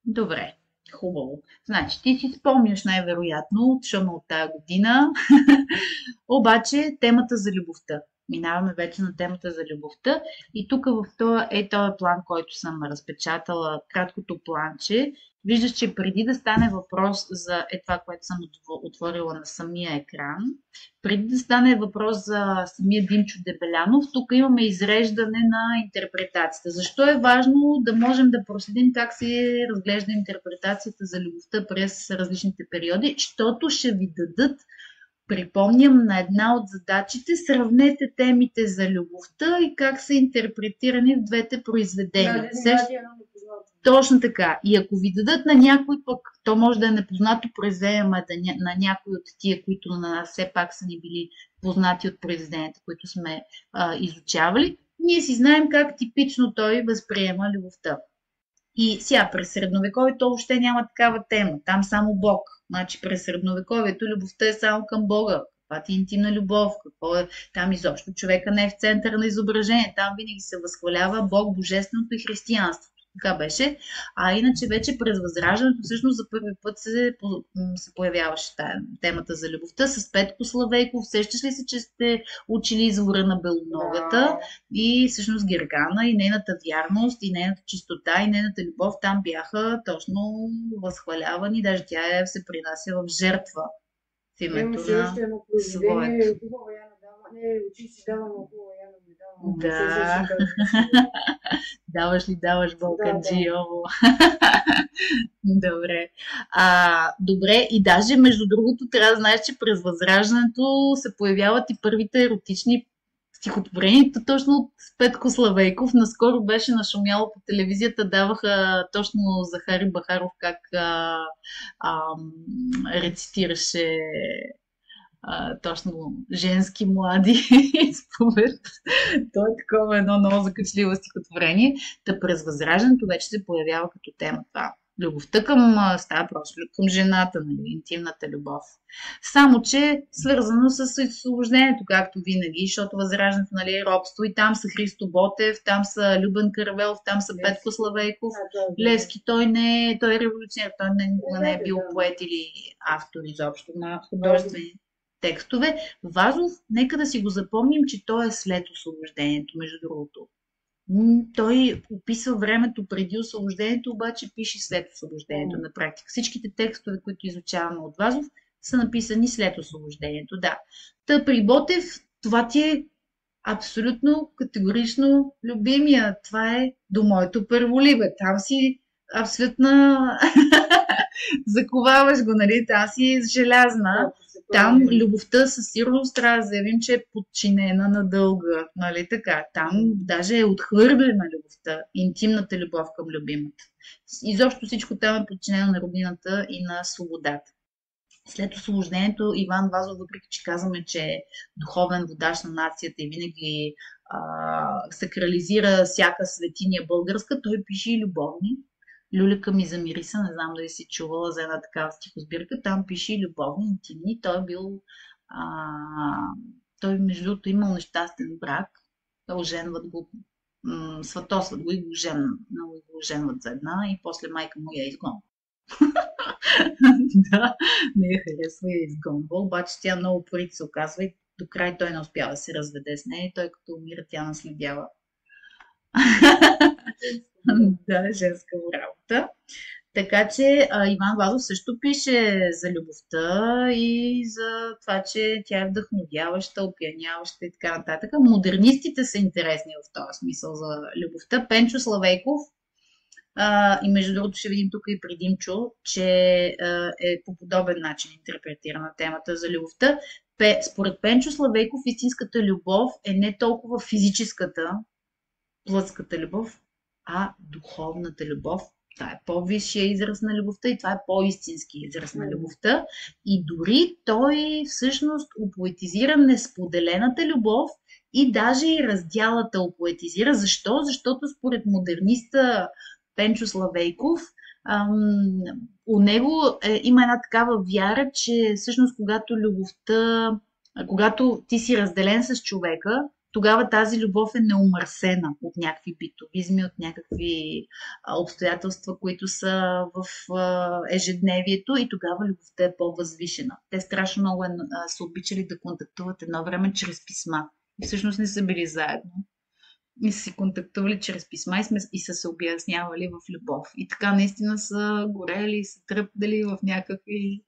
Добре, хубаво. Значи, ти си спомняш най-вероятно, защото от тая година, обаче темата за любовта. Минаваме вече на темата за любовта и тук в този план, който съм разпечатала, краткото планче, виждаш, че преди да стане въпрос за това, което съм отворила на самия екран, преди да стане въпрос за самия Димчо Дебелянов, тук имаме изреждане на интерпретацията. Защо е важно да можем да проследим как се разглежда интерпретацията за любовта през различните периоди, защото ще ви дадат, припомням, на една от задачите, сравнете темите за любовта и как са интерпретирани в двете произведения. Точно така. И ако ви дадат на някой, пък то може да е непознато произведение, ама на някой от тия, които на нас все пак са ни били познати от произведенията, които сме изучавали, ние си знаем как типично той възприема любовта. И сега през средновековието въобще няма такава тема. Там само Бог. Значи през средновековието любовта е само към Бога. Каква ти е интимна любов? Какво е? Там изобщо човека не е в центъра на изображение. Там винаги се възхвалява Бог, Божественото и християнството. Така беше. А иначе вече през Възраждането всъщност за първи път се появяваше темата за любовта с Петко Славейков. Сещаш ли се, че сте учили Извора на Белоногата и всъщност Гергана и нейната вярност и нейната чистота и нейната любов там бяха точно възхвалявани. Даже тя се принася в жертва в името на своето. Не, очи си давам, хубава Яна ми давам. Да. Даваш ли, даваш Балканджиово. Добре. Добре, и даже между другото трябва да знаеш, че през Възраждането се появяват и първите еротични стихотворения, точно от Петко Славейков. Наскоро беше нашумяло по телевизията, даваха точно Захари Бахаров как рецитираше точно женски млади изповед. То е такова едно много закачливо стихотворение. Та през Възраждането вече се появява като тема това. Любовта става просто към жената, нали, интимната любов. Само, че свързано с освобождението, както винаги, защото Възраждането, нали, е робство и там са Христо Ботев, там са Любен Каравелов, там са Петко Славейков. Левски, той е революционер, той никога не е бил поет или автор изобщо на художествени текстове. Вазов, нека да си го запомним, че той е след освобождението, между другото. Той описва времето преди освобождението, обаче пише след освобождението на практика. Всичките текстове, които изучаваме от Вазов, са написани след освобождението. Да. Та при Ботев това ти е абсолютно категорично любимия. Това е до моето първолюбие. Там си абсолютно заковаваш го, нали? Там си е желязна. Там любовта със сигурност трябва да заявим, че е подчинена на дълга, нали така. Там даже е отхвърлена любовта, интимната любов към любимата. Изобщо всичко там е подчинено на родината и на свободата. След освобождението Иван Вазов, въпреки че казваме, че е духовен водач на нацията и винаги сакрализира всяка светиня българска, той пише и любовни. Люлика ми замириса, не знам дали си чувала за една такава стихосбирка, там пише и любовни, интимни. Той е бил, той между другото имал нещастен брак, оженват го, сватосват го и го оженват за една и после майка му я изгонва. Да, не я харесва, я изгонва, обаче тя много упорит се оказва и до край той не успява да се разведе с нея и той като умира, тя наследява. Да, женска работа. Така че Иван Вазов също пише за любовта и за това, че тя е вдъхновяваща, опияняваща и така нататък. Модернистите са интересни в този смисъл за любовта. Пенчо Славейков и между другото ще видим тук и при Димчо, че е по подобен начин интерпретирана темата за любовта. Според Пенчо Славейков истинската любов е не толкова физическата, плътската любов, а духовната любов. Това е по-висшия израз на любовта и това е по-истински израз на любовта. И дори той всъщност опоетизира несподелената любов и даже и раздялата опоетизира. Защо? Защото според модерниста Пенчо Славейков у него има една такава вяра, че всъщност когато ти си разделен с човека, тогава тази любов е неумърсена от някакви битовизми, от някакви обстоятелства, които са в ежедневието и тогава любовта е по-възвишена. Те страшно много са обичали да контактуват едно време чрез писма. И всъщност не са били заедно. И са си контактували чрез писма и са се обяснявали в любов. И така наистина са горели, са тръпдали в някакви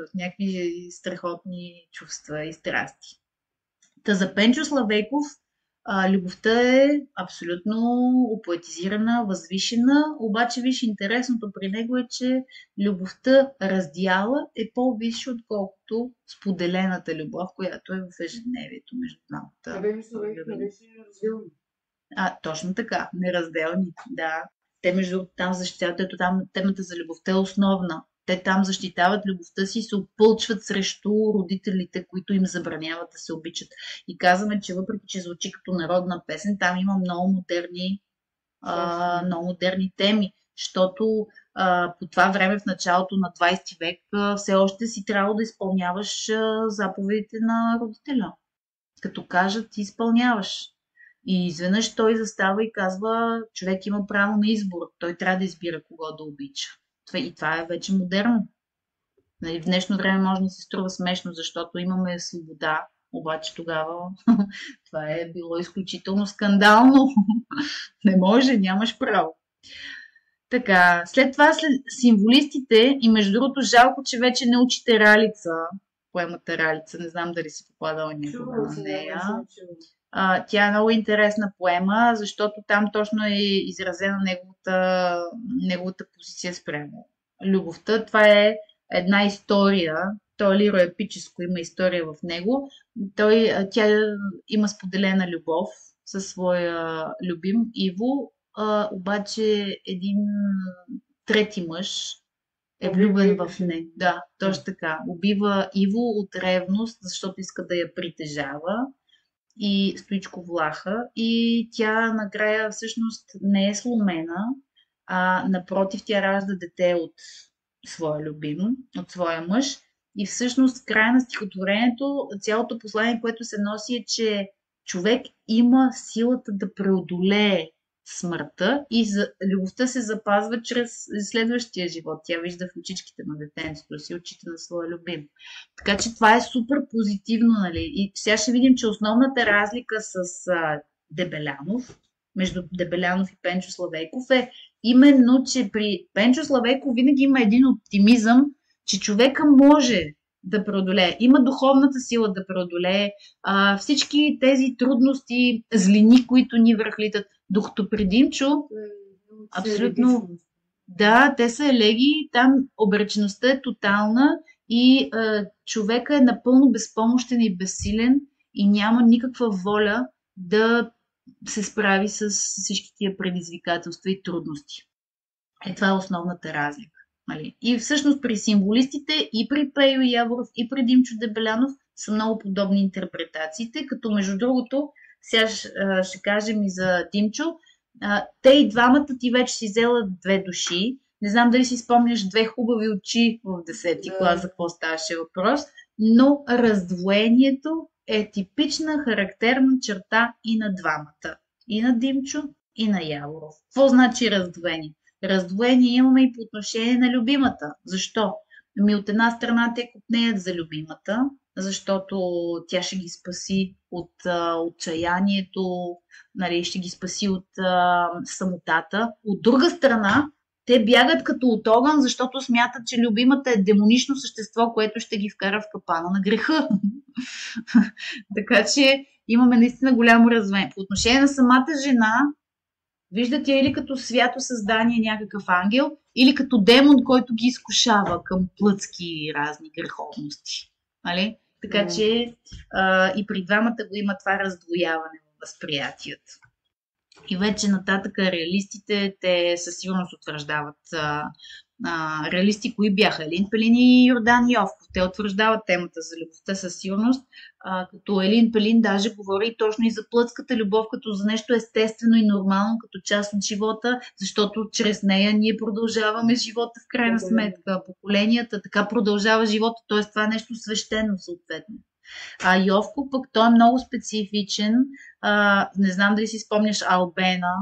в някакви страхотни чувства и страсти. Та за Пенчо Славейков любовта е абсолютно опоетизирана, възвишена, обаче виж, интересното при него е, че любовта раздяла е по-висша, отколкото споделената любов, която е в ежедневието между двамата. Точно така, неразделни, да. Те между там защитават, ето там темата за любовта е основна. Те там защитават любовта си и се опълчват срещу родителите, които им забраняват да се обичат. И казваме, че въпреки, че звучи като народна песен, там има много модерни теми, защото по това време в началото на 20 век все още си трябва да изпълняваш заповедите на родителя. Като кажат, ти изпълняваш. И изведнъж той застава и казва, човек има право на избор. Той трябва да избира кого да обича. И това е вече модерно. В днешно време може да се струва смешно, защото имаме свобода, обаче тогава това е било изключително скандално. Не може, нямаш право. Така, след това символистите и между другото жалко, че вече не учите Ралица, поемата Ралица, не знам дали си попадала някога на нея. Тя е много интересна поема, защото там точно е изразена неговата позиция спрямо любовта. Това е една история, то е лироепическо, има история в него. Тя има споделена любов със своя любим Иво, обаче един трети мъж е влюбен в нея. Да, точно така. Убива Иво от ревност, защото иска да я притежава. И Стоичко Влаха, и тя накрая всъщност не е сломена, а напротив тя ражда дете от своя любим, от своя мъж. И всъщност в края на стихотворението цялото послание, което се носи е, че човек има силата да преодолее смъртта и любовта се запазва чрез следващия живот. Тя вижда в очичките на детенцето си очите на своя любим. Така че това е супер позитивно, нали? И сега ще видим, че основната разлика с Дебелянов, между Дебелянов и Пенчо Славейков е именно, че при Пенчо Славейков винаги има един оптимизъм, че човека може да преодолее, има духовната сила да преодолее всички тези трудности, злини, които ни връхлитат. Докато при Димчо, абсолютно, да, те са елегии, там обречеността е тотална и човека е напълно безпомощен и безсилен и няма никаква воля да се справи с всички тия предизвикателства и трудности. Това е основната разлика. Нали? И всъщност при символистите и при Пейо Яворов и при Димчо Дебелянов са много подобни интерпретациите, като между другото, сега ще кажем и за Димчо, те и двамата ти вече си взела две души. Не знам дали си спомняш две хубави очи в 10-ти клас, за какво ставаше въпрос, но раздвоението е типична характерна черта и на двамата. И на Димчо, и на Яворов. Какво значи раздвоение? Раздвоение имаме и по отношение на любимата. Защо? Ами от една страна те купнеят за любимата, защото тя ще ги спаси от отчаянието, нали, ще ги спаси от самотата. От друга страна, те бягат като от огън, защото смятат, че любимата е демонично същество, което ще ги вкара в капана на греха. Така че имаме наистина голямо раздвоение. По отношение на самата жена, виждате я или като свято създание, някакъв ангел, или като демон, който ги изкушава към плътски разни греховности. Нали? Така че и при двамата го има това раздвояване в възприятията. И вече нататък реалистите, те със сигурност утвърждават реалисти, кои бяха Елин Пелин и Йордан Йовков. Те утвърждават темата за любовта със сигурност, като Елин Пелин даже говори точно и за плътската любов, като за нещо естествено и нормално, като част от живота, защото чрез нея ние продължаваме живота в крайна сметка, поколенията, така продължава живота, т.е. това е нещо свещено съответно. А Йовко пък той е много специфичен. Не знам дали си спомняш Албена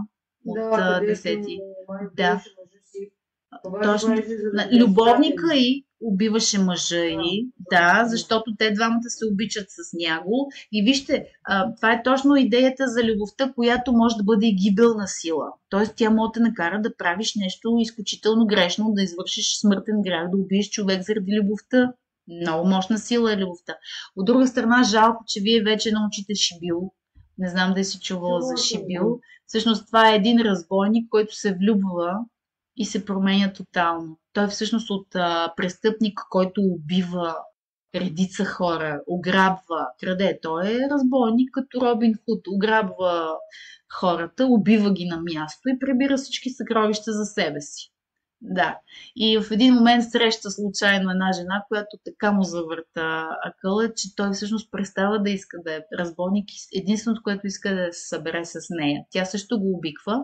от Да, където 10-ти. май Да, убиваше мъжа си. Обаче го точно. беше заради Любовника приятели. й убиваше мъжа Да, й, да, любовника му. защото те двамата се обичат с него. И вижте, това е точно идеята за любовта, която може да бъде и гибелна сила. Тоест, тя може да те накара да правиш нещо изключително грешно, да извършиш смъртен грях, да убиеш човек заради любовта. Много мощна сила е любовта. От друга страна, жалко, че вие вече научите Шибил. Не знам дали си чувала за Чувала съм Шибил. го. Всъщност това е един разбойник, който се влюбва и се променя тотално. Той е всъщност от престъпник, който убива редица хора, ограбва, краде. Той е разбойник като Робин Худ, ограбва хората, убива ги на място и прибира всички съкровища за себе си. Да. И в един момент среща случайно една жена, която така му завърта акъла, че той всъщност престава да иска да е разбойник и единственото, което иска е да се събере с нея. Тя също го обиква,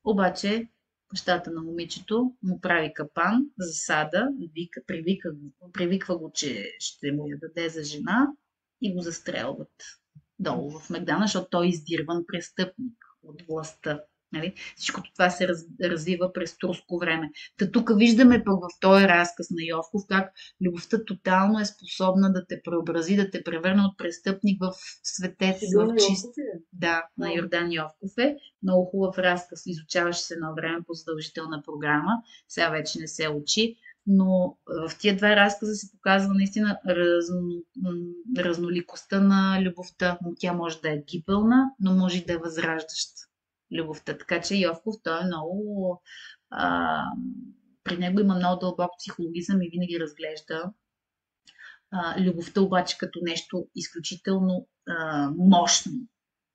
обаче бащата на момичето му прави капан, засада, привиква го, че ще му я даде за жена и го застрелват долу в Мегдана, защото той е издирван престъпник от властта. Нали? Всичкото това се развива през турско време. Та тук виждаме пък в този разказ на Йовков как любовта тотално е способна да те преобрази, да те превърне от престъпник в светец, в Сидони чист. Йовков ли? Да, на Йордан Йовков е. Много хубав разказ. Изучаваше се едно време по задължителна програма. Сега вече не се учи. Но в тия два разказа се показва наистина разноликостта на любовта. Тя може да е гибелна, но може и да е възраждаща любовта. Така че Йовков, той е много... А, при него има много дълбок психологизъм и винаги разглежда любовта обаче като нещо изключително мощно,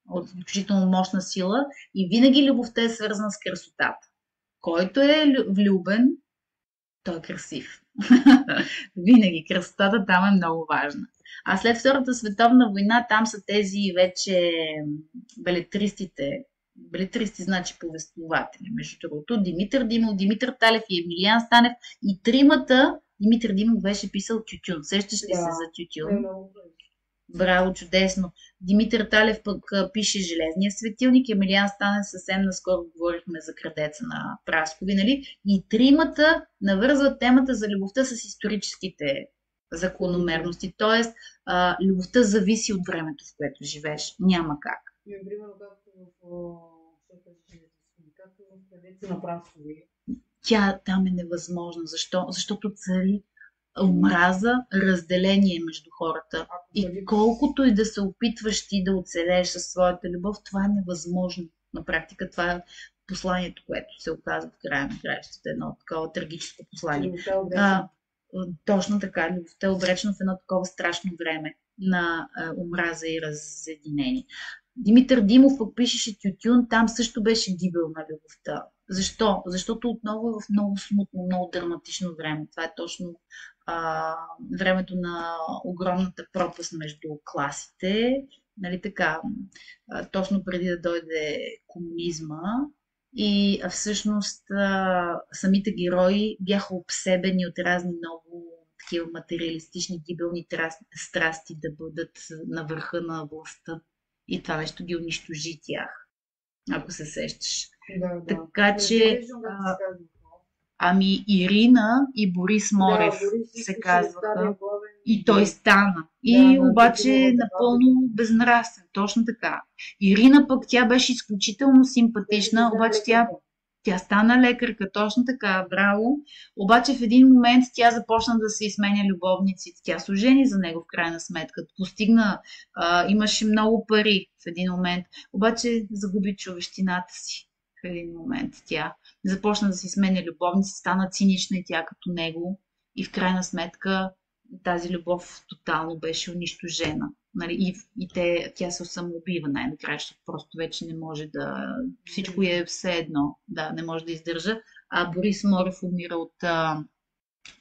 от изключително мощна сила и винаги любовта е свързана с красотата. Който е влюбен, той е красив. Винаги красотата там е много важна. А след Втората световна война там са тези вече белетристите. Белетристи значи повествователи, между другото. Димитър Димов, Димитър Талев и Емилиан Станев. И тримата Димитър Димов беше писал Тютюн. Сещаш ли се Да, за е Тютюн? много добре. Браво, чудесно. Димитър Талев пък пише Железния светилник, Емилиан Станев съвсем наскоро говорихме за Крадеца на Праскови, нали? И тримата навързват темата за любовта с историческите закономерности. Тоест, любовта зависи от времето, в което живееш. Няма как. Примерно, както в Крадеца на Праскови. Тя там е невъзможна. Защо? Защото цари омраза, разделение между хората. И колкото и да се опитваш ти да оцелееш със своята любов, това е невъзможно. На практика това е посланието, което се оказва в края на краищата. Едно такова трагическо послание. Точно така. Любовта е обречена в едно такова страшно време на омраза и разединение. Димитър Димов пък пишеше Тютюн, там също беше гибел на любовта. Защо? Защото отново е в много смутно, много драматично време. Това е точно времето на огромната пропаст между класите, нали така, точно преди да дойде комунизма и всъщност самите герои бяха обсебени от разни много такива материалистични гибелни страсти да бъдат на върха на властта. И това нещо ги унищожи тях, ако се сещаш. Да. Така че... Ами Ирина и Борис Морев се казваха. И той стана. И обаче е напълно безнравствен. Точно така. Ирина пък тя беше изключително симпатична, обаче тя стана лекарка, точно така, браво. Обаче в един момент тя започна да се изменя любовниците. Тя се ожени за него в крайна сметка. Постигна, имаше много пари в един момент. Обаче загуби човещината си в един момент тя. Започна да се сменя любовници, стана цинична и тя като него. И в крайна сметка тази любов тотално беше унищожена. Нали? Тя се самоубива най-накрая, защото просто вече не може да... Всичко е все едно. Да, не може да издържа. А Борис Морев умира от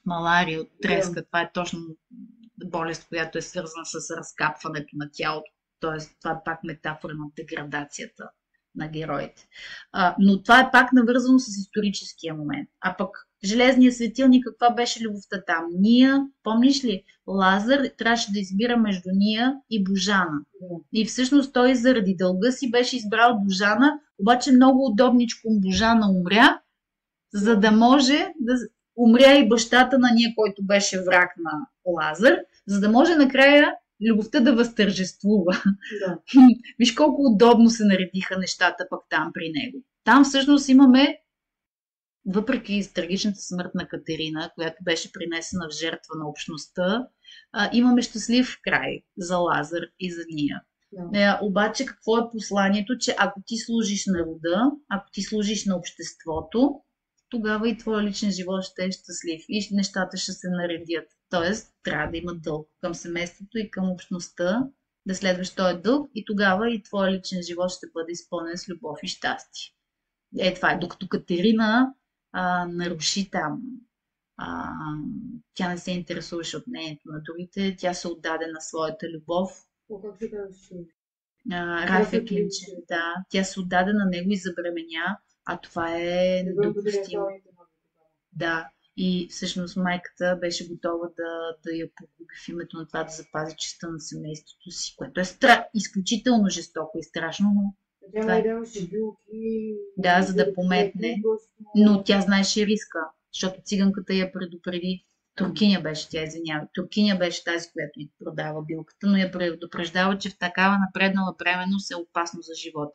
малария, от треска. Това е точно болест, която е свързана с разкапването на тялото. Тоест, това е пак метафора на деградацията на героите. Но това е пак навързано с историческия момент. А пък Железния светилник, каква беше любовта там? Ния, помниш ли? Лазар трябваше да избира между Ния и Божана. Да. И всъщност той заради дълга си беше избрал Божана, обаче много удобничко Божана умря, за да може да умря и бащата на Ния, който беше враг на Лазар, за да може накрая любовта да възтържествува. Да. Виж колко удобно се наредиха нещата пък там при него. Там всъщност имаме, въпреки трагичната смърт на Катерина, която беше принесена в жертва на общността, имаме щастлив край за Лазар и за Ния. Да. Обаче какво е посланието, че ако ти служиш на рода, ако ти служиш на обществото, тогава и твой личен живот ще е щастлив и нещата ще се наредят. Тоест, трябва да има дълг към семейството и към общността, да следваш този дълг и тогава и твой личен живот ще бъде изпълнен с любов и щастие. Това е. Докато Катерина наруши там, тя не се интересуваше от мнението на другите, тя се отдаде на своята любов. Как се казваше? Рафет Линчен, да. Тя се отдаде на него и забременя, а това е недопустимо. Да. И всъщност майката беше готова да я погуби в името на това да запази честта на семейството си, което е изключително жестоко и страшно, но тя не даваше билки. Да, за да пометне. Но тя знаеше риска, защото циганката я предупреди. Туркиня беше, тя извинява. Туркиня беше тази, която й продава билката, но я предупреждава, че в такава напреднала бременност е опасно за живота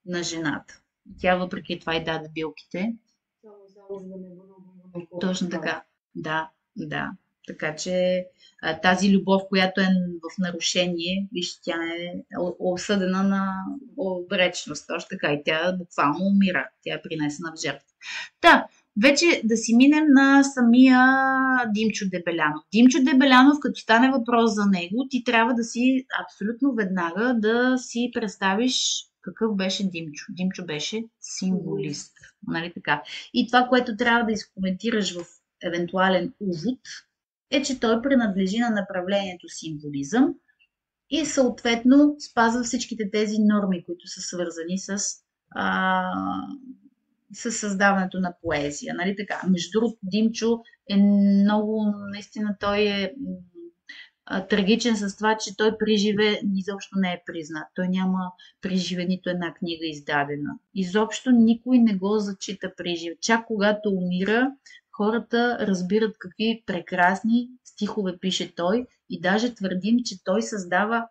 на жената. Тя въпреки това й даде билките. Точно така. Да. Така че тази любов, която е в нарушение, виж, тя е осъдена на обречност. Точно така. И тя буквално умира. Тя е принесена в жертва. Да, вече да си минем на самия Димчо Дебелянов. Димчо Дебелянов, като стане въпрос за него, ти трябва да си абсолютно веднага да си представиш какъв беше Димчо. Димчо беше символист. Нали така? И това, което трябва да изкоментираш в евентуален увод, е, че той принадлежи на направлението символизъм и съответно спазва всичките тези норми, които са свързани с създаването на поезия. Нали така? Между другото, Димчо е много, наистина той е трагичен с това, че той приживе изобщо не е признат. Той няма приживе нито една книга издадена. Изобщо никой не го зачита приживе. Чак когато умира, хората разбират какви прекрасни стихове пише той и даже твърдим, че той създава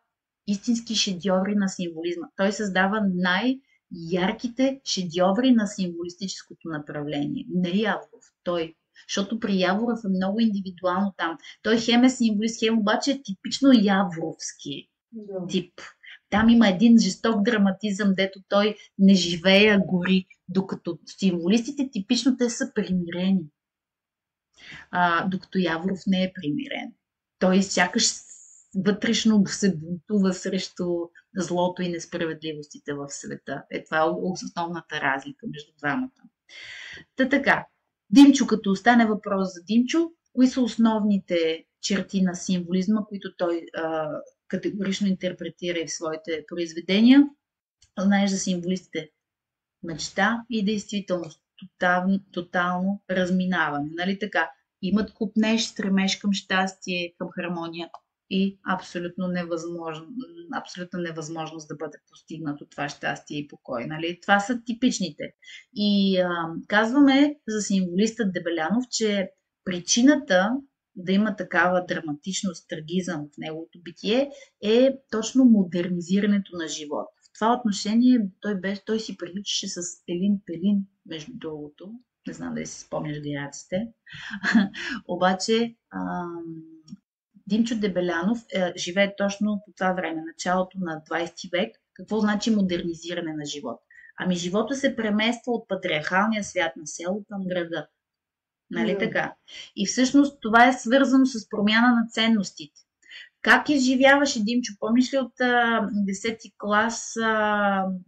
истински шедьоври на символизма. Той създава най-ярките шедьоври на символистическото направление. Не Яворов, той. Защото при Яворов е много индивидуално там. Той хем е символист, хем обаче е типично яворовски тип. Там има един жесток драматизъм, дето той не живее, а гори, докато символистите типично те са примирени. Докато Яворов не е примирен. Той сякаш вътрешно се бунтува срещу злото и несправедливостите в света. Това е основната разлика между двамата. Така, Димчо, като остане въпрос за Димчо, кои са основните черти на символизма, които той категорично интерпретира и в своите произведения? Знаеш за символистите мечта и действителност. Тотално разминаване. Нали така? Имат купнеж, стремеж към щастие, към хармония и абсолютна невъзможност да бъде постигнато това щастие и покой. Нали? Това са типичните. И казваме за символиста Дебелянов, че причината да има такава драматичност, трагизъм в неговото битие е точно модернизирането на живота. В това отношение той си приличаше с Елин Пелин, между другото. Не знам дали си спомняш героците. Обаче Димчо Дебелянов живее точно по това време, началото на 20 век. Какво значи модернизиране на живота? Ами живота се премества от патриархалния свят на село към града. Нали така? И всъщност това е свързано с промяна на ценностите. Как изживяваше Димчо? Помниш ли от 10-ти клас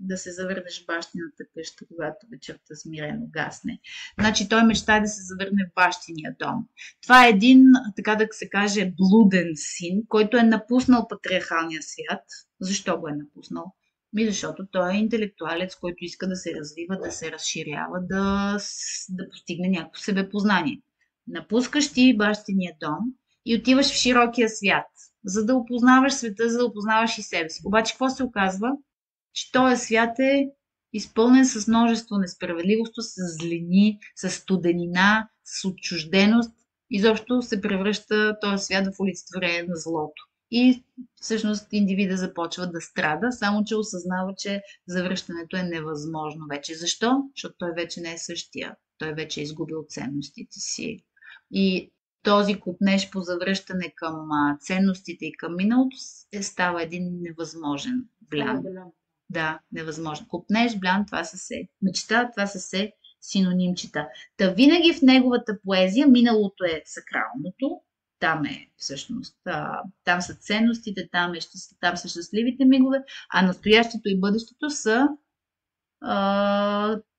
да се завърнеш в бащината къща, когато вечерта смирено гасне? Значи той мечта да се завърне в бащиния дом. Това е един, така да се каже, блуден син, който е напуснал патриархалния свят. Защо го е напуснал? Защото той е интелектуалец, който иска да се развива, да се разширява, да постигне някакво себепознание. Напускаш ти бащиния дом и отиваш в широкия свят, за да опознаваш света, за да опознаваш и себе си. Обаче какво се оказва? Че този свят е изпълнен с множество несправедливост, с злини, с студенина, с отчужденост. Изобщо се превръща този свят в олицетворение на злото. И всъщност индивида започва да страда, само че осъзнава, че завръщането е невъзможно вече. Защо? Защото той вече не е същия. Той вече е изгубил ценностите си. И този купнеж по завръщане към ценностите и към миналото става един невъзможен блян. Да, невъзможно. Купнеж, блян, това са се. Мечта, това са се синонимчета. Та винаги в неговата поезия миналото е сакралното, там е всъщност, там са ценностите, там са щастливите мигове, а настоящето и бъдещето са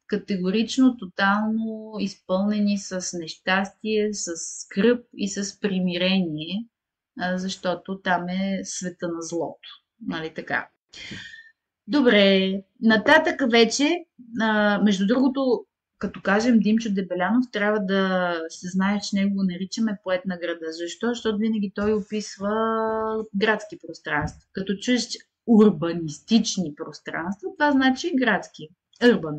категорично, тотално изпълнени с нещастие, с скръб и с примирение, защото там е света на злото. Нали така? Добре, нататък вече, между другото, като кажем Димчо Дебелянов, трябва да се знае, че него го наричаме поет на града. Защо? Защото винаги той описва градски пространства. Като чуеш урбанистични пространства, това значи градски. Урбан.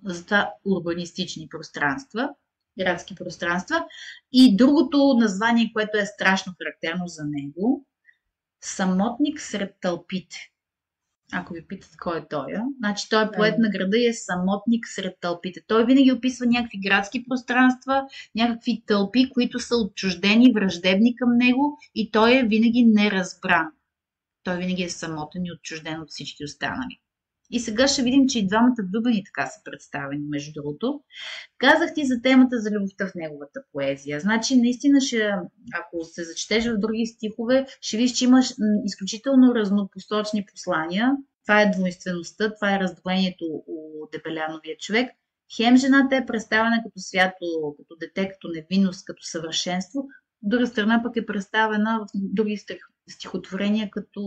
Затова урбанистични пространства, градски пространства. И другото название, което е страшно характерно за него, самотник сред тълпите. Ако ви питат кой е той, значи той е поет на града и е самотник сред тълпите. Той винаги описва някакви градски пространства, някакви тълпи, които са отчуждени, враждебни към него и той е винаги неразбран. Той винаги е самотен и отчужден от всички останали. И сега ще видим, че и двамата влюбени така са представени, между другото. Казах ти за темата за любовта в неговата поезия. Значи, наистина, ако се зачетеш в други стихове, ще видиш, че имаш изключително разнопосочни послания. Това е двойствеността, това е раздвоението у Дебеляновия човек. Хем жената е представена като свято, като дете, като невинност, като съвършенство. От друга страна пък е представена в други стихотворения като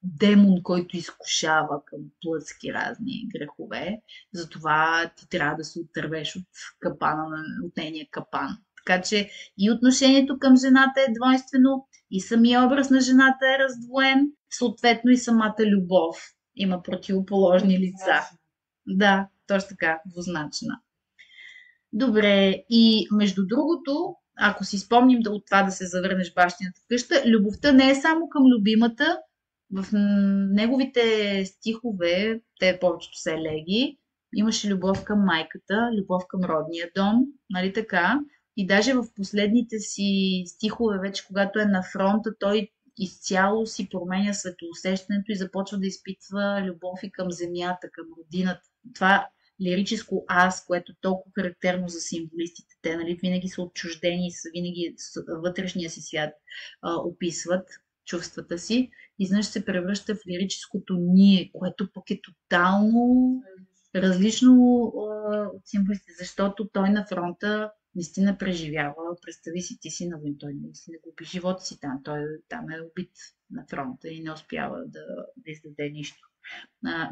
демон, който изкушава към плътски разни грехове. Затова ти трябва да се отървеш от от нейния капан. Така че и отношението към жената е двойствено, и самия образ на жената е раздвоен, съответно и самата любов има противоположни лица. Да, точно така, двузначна. Добре, и между другото, ако си спомним от това да се завърнеш бащината къща, любовта не е само към любимата. В неговите стихове, те повечето са елегии, имаше любов към майката, любов към родния дом, нали така? И даже в последните си стихове, вече когато е на фронта, той изцяло си променя светоусещането и започва да изпитва любов и към земята, към родината. Това лирическо аз, което е толкова характерно за символистите. Те, нали, винаги са отчуждени, винаги вътрешния си свят описват чувствата си, изведнъж се превръща в лирическото ние, което пък е тотално различно от символистите, защото той на фронта наистина преживява. Представи си, ти си на война, той наистина губи живота си там. Той там е убит на фронта и не успява да издаде нищо.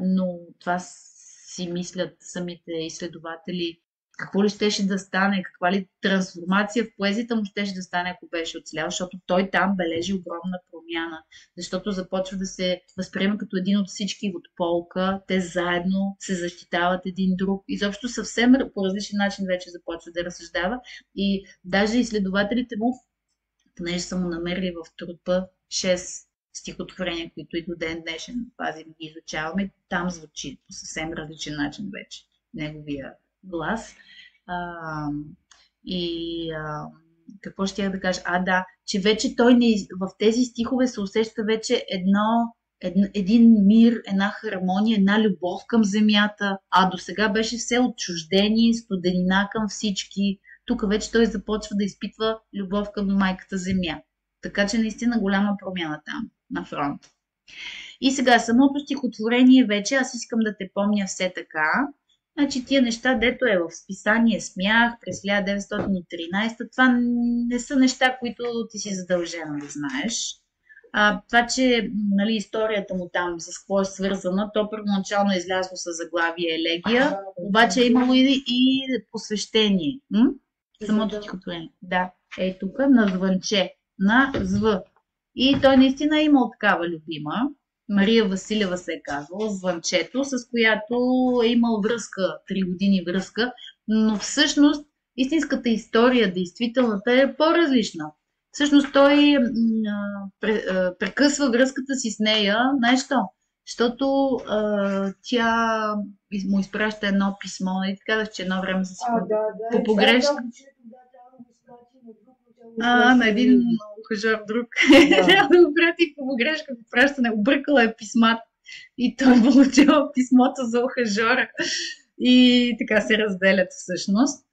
Но това си мислят самите изследователи. Какво ли щеше да стане, каква ли трансформация в поезията му щеше да стане, ако беше оцелял, защото той там бележи огромна промяна, защото започва да се възприема като един от всички от полка, те заедно се защитават един друг, изобщо съвсем по различен начин вече започва да разсъждава и даже изследователите му, понеже са му намерили в трудба 6 стихотворения, които и до ден днешен пазим ги изучаваме, там звучи по съвсем различен начин вече неговия глас. Какво ще я да кажа? Да, че вече той в тези стихове се усеща вече един мир, една хармония, една любов към земята, а до сега беше все отчуждение, студенина към всички. Тук вече той започва да изпитва любов към майката земя. Така че наистина голяма промяна там, на фронта. И сега самото стихотворение вече, аз искам да те помня все така. Значи тия неща, дето е в списание Смях през 1913, това не са неща, които ти си задължена да знаеш. Това, че нали, историята му там с какво е свързана, то първоначално е излязло с заглавие Елегия, обаче е имало и посвещение. Самото стихотворение. Да, е тук на звънче, на зв. И той наистина е имал такава любима. Мария Василева се е казвала, звънчето, с която е имал връзка, 3 години връзка, но всъщност истинската история, действителната е по-различна. Всъщност той прекъсва връзката си с нея, знаеш що? Защото тя му изпраща едно писмо, и казах, че едно време се по погрешка. На един ухажор друг. Трябва да го прати по погрешка по пращане. Объркала е писмата и той получава писмото за ухажора. И така се разделят всъщност.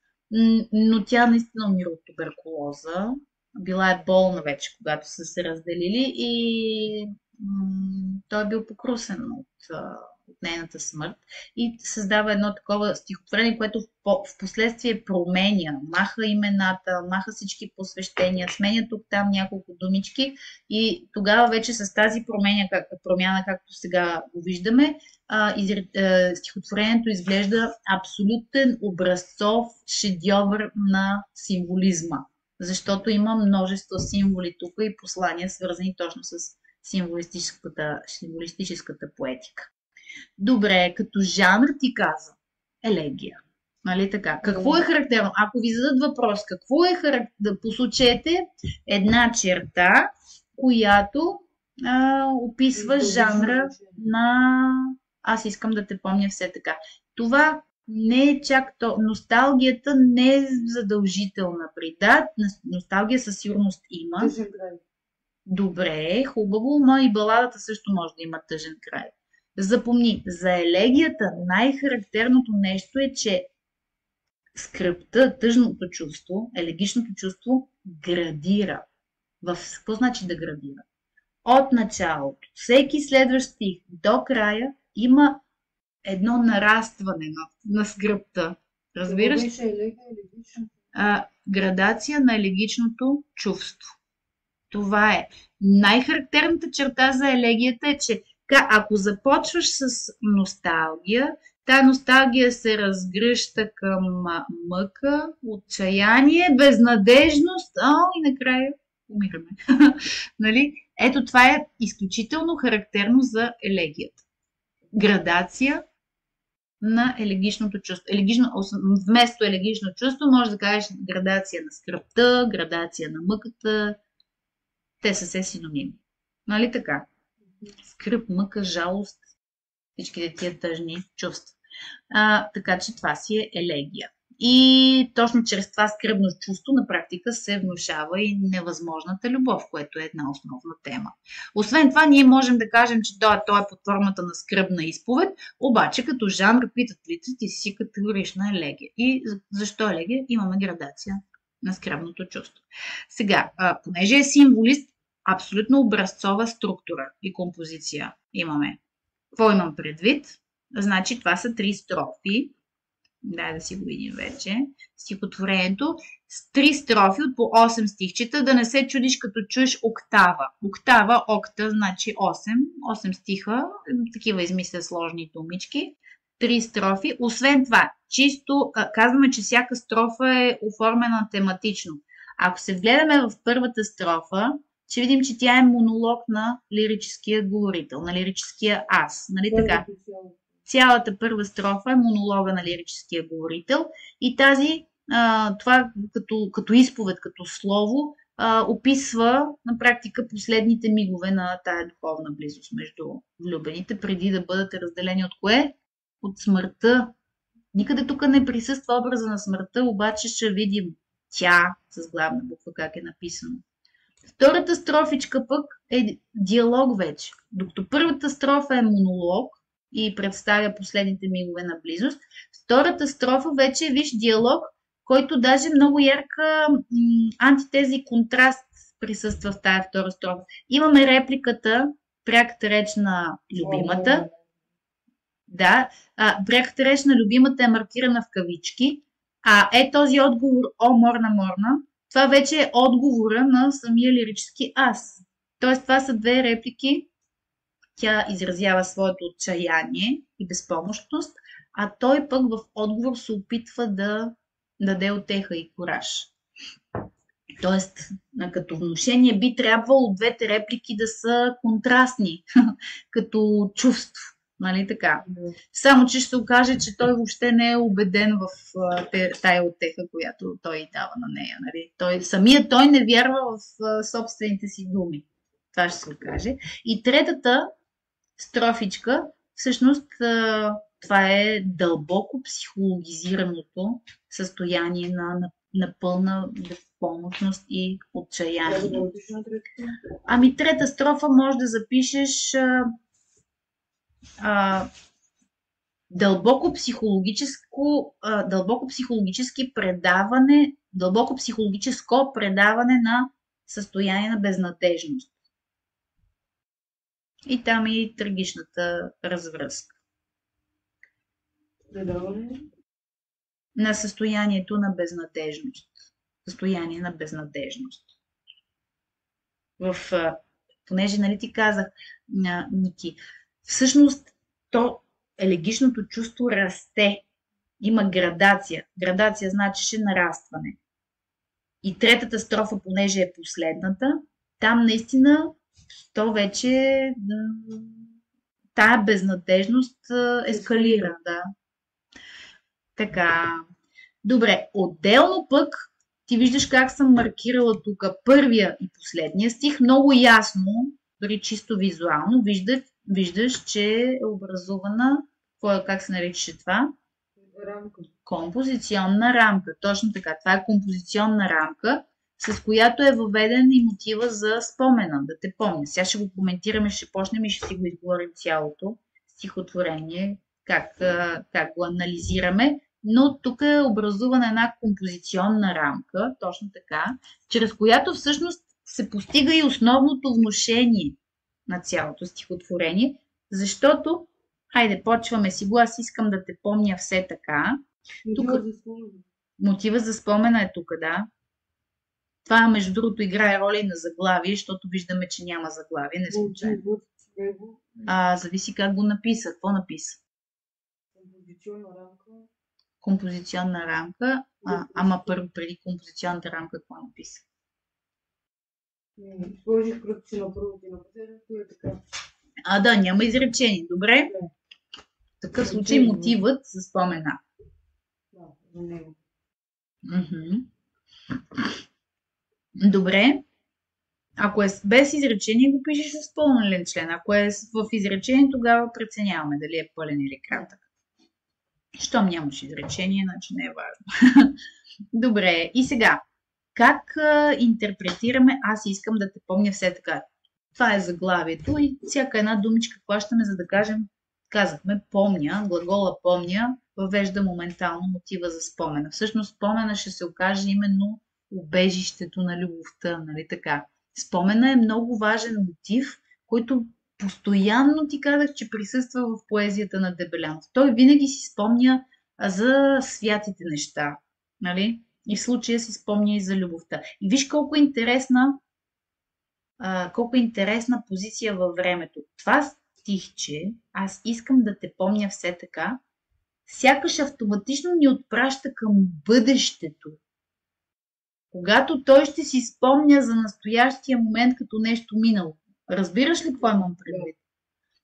Но тя наистина умира от туберкулоза. Била е болна вече, когато са се разделили и той е бил покрусен от нейната смърт и създава едно такова стихотворение, което в последствие променя, маха имената, маха всички посвещения, сменя тук там няколко думички и тогава вече с тази промяна, както сега го виждаме, стихотворението изглежда абсолютен образцов шедьовър на символизма, защото има множество символи тук и послания, свързани точно с символистическата поетика. Добре, като жанр ти каза елегия. Нали така? Какво е характерно? Ако ви зададат въпрос, какво е характерно? Да посочете една черта, която описва жанра на... Аз искам да те помня все така. Това не е чак то. Носталгията не е задължителна при носталгия със сигурност има. Добре, хубаво, но и баладата също може да има тъжен край. Запомни, за елегията най-характерното нещо е, че скръбта, тъжното чувство, елегичното чувство градира. Какво значи да градира? От началото, всеки следващ стих до края има едно нарастване на скръбта. Разбираш? Градация на елегичното чувство. Това е. Най-характерната черта за елегията е, че ако започваш с носталгия, тая носталгия се разгръща към мъка, отчаяние, безнадежност, и накрая умираме. Нали? Ето това е изключително характерно за елегията. Градация на елегичното чувство. Вместо елегично чувство може да кажеш градация на скръбта, градация на мъката. Те са все синоними. Нали така? Скръб, мъка, жалост, всичките тия тъжни чувства. Така че това си е елегия. И точно чрез това скръбно чувство на практика се внушава и невъзможната любов, което е една основна тема. Освен това, ние можем да кажем, че той е под формата на скръбна изповед, обаче като жанр питат и си категорична елегия. И защо елегия? Имаме градация на скръбното чувство. Сега, понеже е символист, абсолютно образцова структура и композиция имаме. Какво имам предвид? Значи това са 3 строфи. Дай да си го видим вече. Стихотворението с 3 строфи от по 8 стихчета, да не се чудиш като чуеш октава. Октава, окта, значи 8. 8 стиха, такива измисля сложни думички. 3 строфи. Освен това, чисто казваме, че всяка строфа е оформена тематично. Ако се вгледаме в първата строфа, ще видим, че тя е монолог на лирическия говорител, на лирическия аз. Нали така? Цялата първа строфа е монолога на лирическия говорител и това като изповед, като слово, описва на практика последните мигове на тая духовна близост между влюбените, преди да бъдат разделени от кое? От смъртта. Никъде тук не присъства образа на смъртта, обаче ще видим тя с главна буква, как е написано. Втората строфичка пък е диалог вече. Докато първата строфа е монолог и представя последните мигове на близост, втората строфа вече е, виж, диалог, който даже много ярка антитеза и контраст присъства в тая втора строфа. Имаме репликата, пряката реч на любимата. Да, пряката реч на любимата е маркирана в кавички, този отговор, о, морна, морна, това вече е отговора на самия лирически аз. Тоест, това са две реплики. Тя изразява своето отчаяние и безпомощност, а той пък в отговор се опитва да даде утеха и кураж. Тоест, като внушение би трябвало двете реплики да са контрастни, като чувство. Нали така? Само, че ще се окаже, че той въобще не е убеден в тая утеха, която той дава на нея. Нали? Самият той не вярва в собствените си думи. Това ще се окаже. И третата строфичка, всъщност, това е дълбоко психологизираното състояние на пълна безпомощност и отчаяние. Ами трета строфа може да запишеш дълбоко психологическо предаване на състояние на безнадежност. И там и трагичната развръзка. Предаване на състоянието на безнадежност. Състояние на безнадежност. Понеже, нали ти казах, Ники, всъщност то елегичното чувство расте. Има градация. Градация значеше нарастване. И третата строфа, понеже е последната, там наистина то вече тая безнадежност ескалира. Да. Така. Добре, отделно пък ти виждаш как съм маркирала тук първия и последния стих. Много ясно, дори чисто визуално, виждаш, че е образувана, как се наричаше това? рамка. Композиционна рамка. Точно така. Това е композиционна рамка, с която е въведен и мотива за спомена, да те помня. Сега ще го коментираме, ще почнем и ще си го изговорим цялото стихотворение, как го анализираме. Но тук е образувана една композиционна рамка, точно така, чрез която всъщност се постига и основното внушение на цялото стихотворение, защото, хайде, почваме си го, аз искам да те помня все така. Мотива за спомена е тук, да. Това, между другото, играе роля и на заглавие, защото виждаме, че няма заглавие, не случайно. Зависи как го написа. Какво написа? Композиционна рамка. Композиционна рамка. Ама първо, преди композиционната рамка, какво написа? Сложих кръгче на първото и на последното и така. Да, няма изречение. Добре. В такъв случай мотивът за спомена. Да, за него. Добре. Ако е без изречение, го пишеш с пълен член. Ако е в изречение, тогава преценяваме дали е пълен или кратък. Щом нямаш изречение, значи не е важно. Добре. И сега, как интерпретираме аз искам да те помня все така? Това е заглавието и всяка една думичка хващаме, за да кажем, казахме помня, глагола помня, въвежда моментално мотива за спомена. Всъщност спомена ще се окаже именно убежището на любовта, нали така? Спомена е много важен мотив, който постоянно ти казах, че присъства в поезията на Дебелянов. Той винаги си спомня за святите неща, нали? И в случая си спомня и за любовта. И виж колко е интересна позиция във времето. Това стихче, аз искам да те помня все така, сякаш автоматично ни отпраща към бъдещето. Когато той ще си спомня за настоящия момент като нещо минало. Разбираш ли какво имам предвид?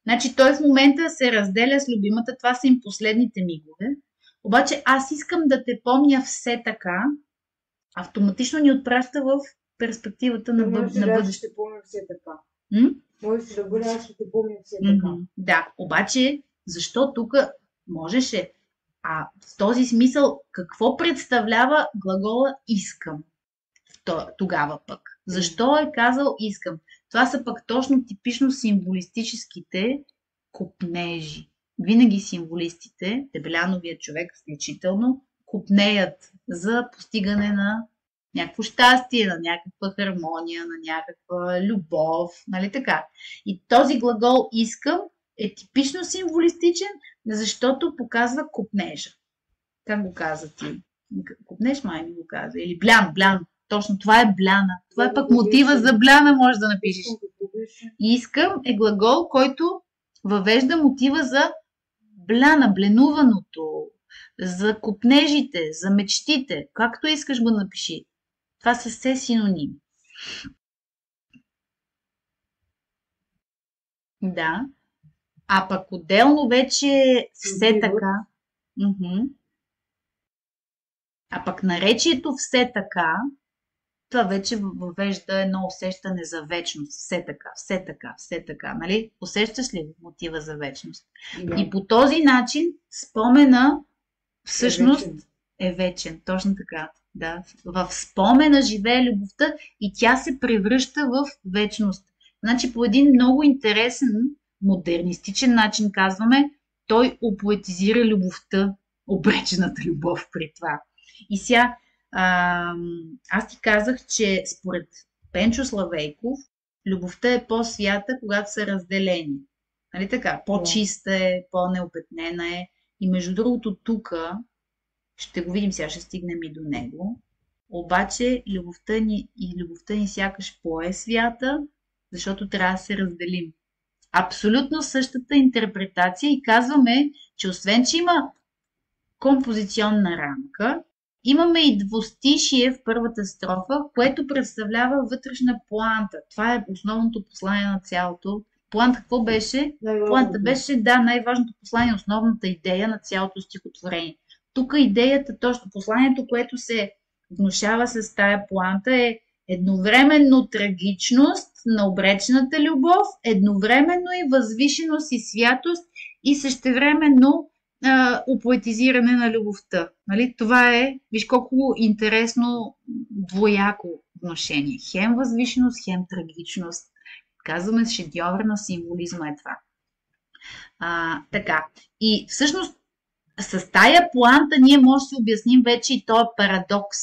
Значи той в момента се разделя с любимата, това са им последните мигове. Обаче аз искам да те помня все така, автоматично ни отпраща в перспективата на бъдещето. Аз ще помня все така. Може си да бъде, аз ще те помня все така. Да, обаче защо тук можеше? В този смисъл какво представлява глагола искам? Тогава пък. Защо е казал искам? Това са пък точно типично символистическите копнежи. Винаги символистите, Дебеляновия човек включително, копнеят за постигане на някакво щастие, на някаква хармония, на някаква любов, нали така? И този глагол искам е типично символистичен, защото показва копнежа. Как го каза ти? Копнеж май ми го каза. Или блян. Точно, това е бляна. Това е пък мотива за бляна, може да напишеш. пише? Искам е глагол, който въвежда мотива за бляна, бленуваното, за копнежите, за мечтите. Както искаш го напиши. Това са все синоними. Да. А пък отделно вече все така. А пък наречието все така, това вече въвежда едно усещане за вечност. Все така, все така, все така. Нали? Усещаш ли мотива за вечност? Да. И по този начин спомена всъщност е вечен. Точно така. Да. В спомена живее любовта и тя се превръща в вечност. Значи по един много интересен, модернистичен начин казваме, той опоетизира любовта, обречената любов при това. И сега аз ти казах, че според Пенчо Славейков любовта е по-свята, когато са разделени. Нали така? По-чиста е, по-неопетнена е. И между другото тук, ще го видим сега, ще стигнем и до него, обаче любовта ни сякаш по-свята, защото трябва да се разделим. Абсолютно същата интерпретация и казваме, че освен, че има композиционна рамка, имаме и двустишие в първата строфа, което представлява вътрешна поанта. Това е основното послание на цялото. Поанта какво беше? Поанта беше, да, най-важното послание, основната идея на цялото стихотворение. Тук идеята, точно посланието, което се внушава с тая поанта е едновременно трагичност на обречената любов, едновременно и възвишеност и святост и същевременно опоетизиране на любовта. Нали? Това е, виж колко интересно двояко отношение. Хем възвишеност, хем трагичност. Казваме, шедьовър на символизма е това. Така. И всъщност с тая поанта ние може да си обясним вече и този парадокс.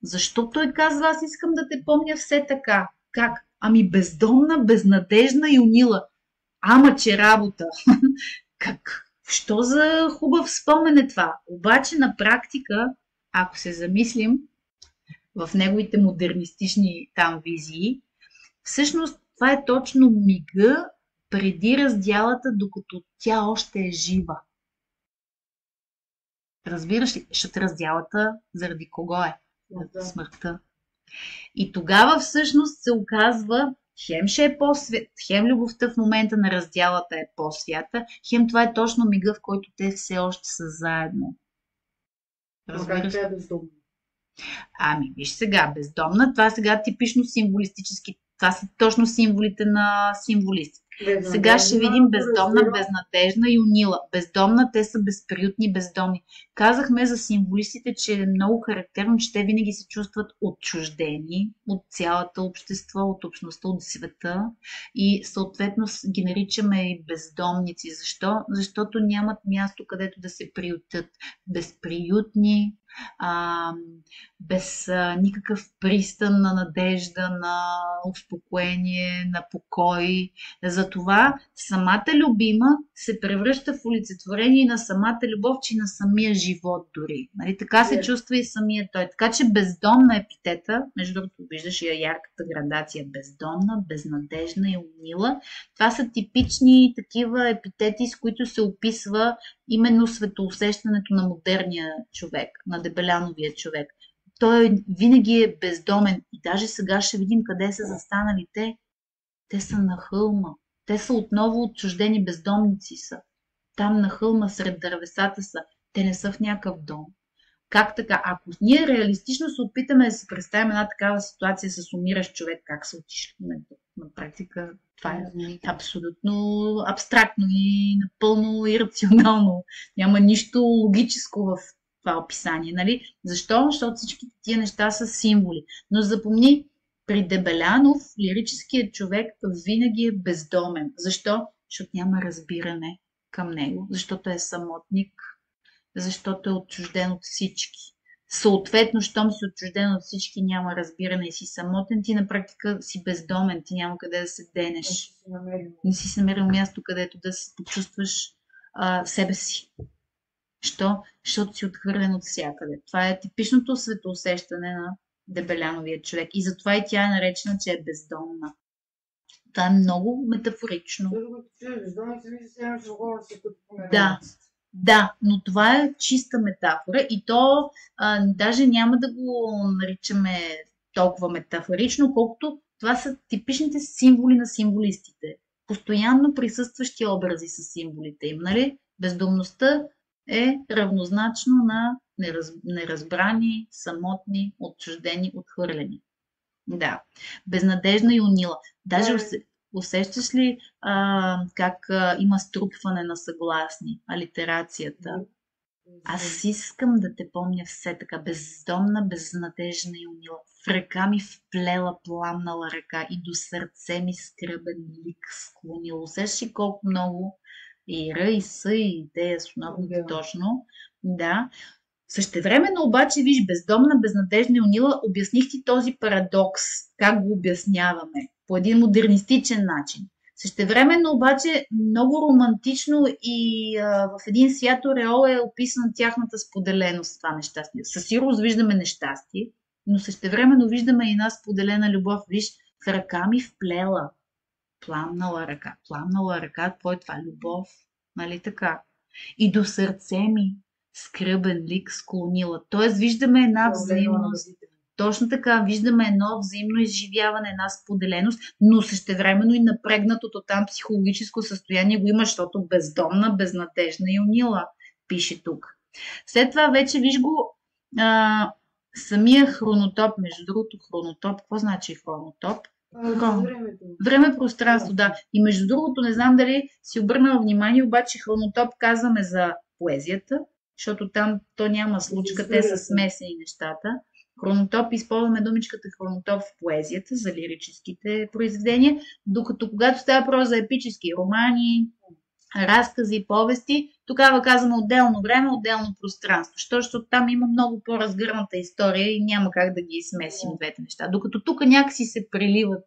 Защо той казва, аз искам да те помня все така? Как? Ами бездомна, безнадежна и унила. Ама че работа. Как? Що за хубав спомен е това? Обаче на практика, ако се замислим в неговите модернистични там визии, всъщност това е точно мига преди раздялата, докато тя още е жива. Разбираш ли? Защото раздялата заради кого е? За смъртта. И тогава всъщност се оказва, хем ще е по-свят, хем любовта в момента на раздялата е по-свята, хем това е точно мига, в който те все още са заедно. Разбираш ли? Е бездомна? Ами, виж сега, бездомна, това сега типично символистически, това са точно символите на символистите. Сега ще видим бездомна, безнадежна и унила. Бездомна, те са безприютни, бездомни. Казахме за символистите, че е много характерно, че те винаги се чувстват отчуждени от цялата общество, от общността, от света и съответно ги наричаме и бездомници. Защо? Защото нямат място, където да се приютят. Безприютни, без никакъв пристан на надежда, на успокоение, на покой. Затова самата любима се превръща в олицетворение на самата любов, че на самия живот дори. Нали? Така се чувства и самия той. Така че бездомна епитета, между другото виждаш и ярката градация, бездомна, безнадежна и унила. Това са типични такива епитети, с които се описва именно светоусещането на модерния човек, на Дебеляновия човек. Той винаги е бездомен и даже сега ще видим къде са застанали те. Те са на хълма. Те са отново отчуждени бездомници са. Там на хълма сред дървесата са. Те не са в някакъв дом. Как така? Ако ние реалистично се опитаме да си представим една такава ситуация с умиращ човек, как са отишли? На практика това е абсолютно абстрактно и напълно ирационално. Няма нищо логическо в това описание. Нали? Защо? Защото всички тия неща са символи. Но запомни, при Дебелянов лирическият човек винаги е бездомен. Защо? Защото няма разбиране към него. Защото е самотник. Защото е отчужден от всички. Съответно, щом си отчужден от всички, няма разбиране и си самотен, ти на практика си бездомен, ти няма къде да се денеш. Не си намерил място, където да се почувстваш себе си. Що? Защото си отхвърлен от всякъде. Това е типичното светоусещане на Дебеляновия човек. И затова и тя е наречена, че е бездомна. Това е много метафорично. Да, да, но това е чиста метафора и то даже няма да го наричаме толкова метафорично, колкото това са типичните символи на символистите. Постоянно присъстващи образи с символите им, нали? Бездомността е равнозначно на неразбрани, самотни, отчуждени, отхвърлени. Да, безнадежна и унила. Даже усещаш ли как има струпване на съгласни, алитерацията? Аз искам да те помня все така, бездомна, безнадежна и унила. В ръка ми вплела пламнала ръка и до сърце ми скръбен лик склонила. Усещаш ли колко много и Р, и С, и идея с основните точно. Да. Същевременно обаче, виж, бездомна, безнадежна и унила, обясних ти този парадокс. Как го обясняваме? По един модернистичен начин. Същевременно обаче много романтично и в един свят ореол е описана тяхната споделеност, това нещастие. Със сигурност виждаме нещастие, но същевременно виждаме и една споделена любов. Виж, в ръка ми вплела. Пламнала ръка. Пламнала ръка, какво е това? Любов. Нали така? И до сърце ми скръбен лик склонила. Тоест виждаме една взаимност. Точно така, виждаме едно взаимно изживяване, една споделеност, но същевременно и напрегнатото там психологическо състояние го има, защото бездомна, безнадежна и унила, пише тук. След това вече виж го самия хронотоп, между другото хронотоп, какво значи хронотоп? Време, пространство, да. И между другото, не знам дали си обърнала внимание, обаче хронотоп казваме за поезията, защото там то няма случка, те са смесени нещата. Хронотоп, използваме думичката хронотоп в поезията за лирическите произведения, докато когато става въпрос за епически романи, разкази, повести, тогава казваме отделно време, отделно пространство, защото там има много по-разгърната история и няма как да ги смесим двете неща, докато тук някакси се преливат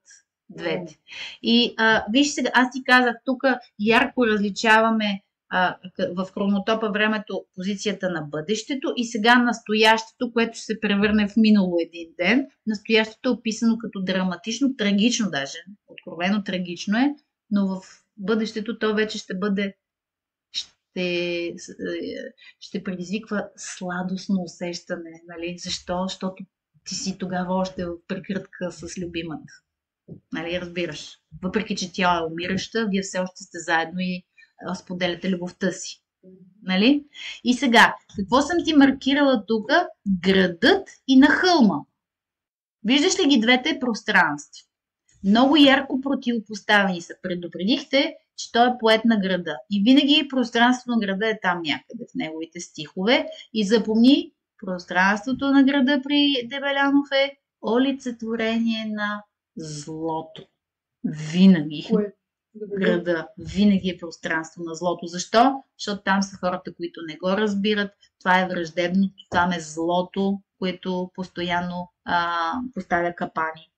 двете. И виж сега, аз ти казах, тук ярко различаваме в хронотопа времето позицията на бъдещето и сега настоящето, което ще се превърне в минало един ден. Настоящето е описано като драматично, трагично даже, откровено трагично е, но в бъдещето то вече ще бъде, ще предизвиква сладостно усещане. Нали? Защо? Защото ти си тогава още в прекрътка с любимата. Нали, разбираш? Въпреки, че тя е умираща, вие все още сте заедно и споделяте любовта си. Нали? И сега, какво съм ти маркирала тук? Градът и на хълма. Виждаш ли ги двете пространства? Много ярко противопоставени са. Предупредихте, че той е поет на града. И винаги пространството на града е там някъде в неговите стихове. И запомни, пространството на града при Дебелянов е олицетворение на злото. Винаги. Града винаги е пространство на злото. Защо? Защото там са хората, които не го разбират. Това е враждебното, там е злото, което постоянно поставя капани.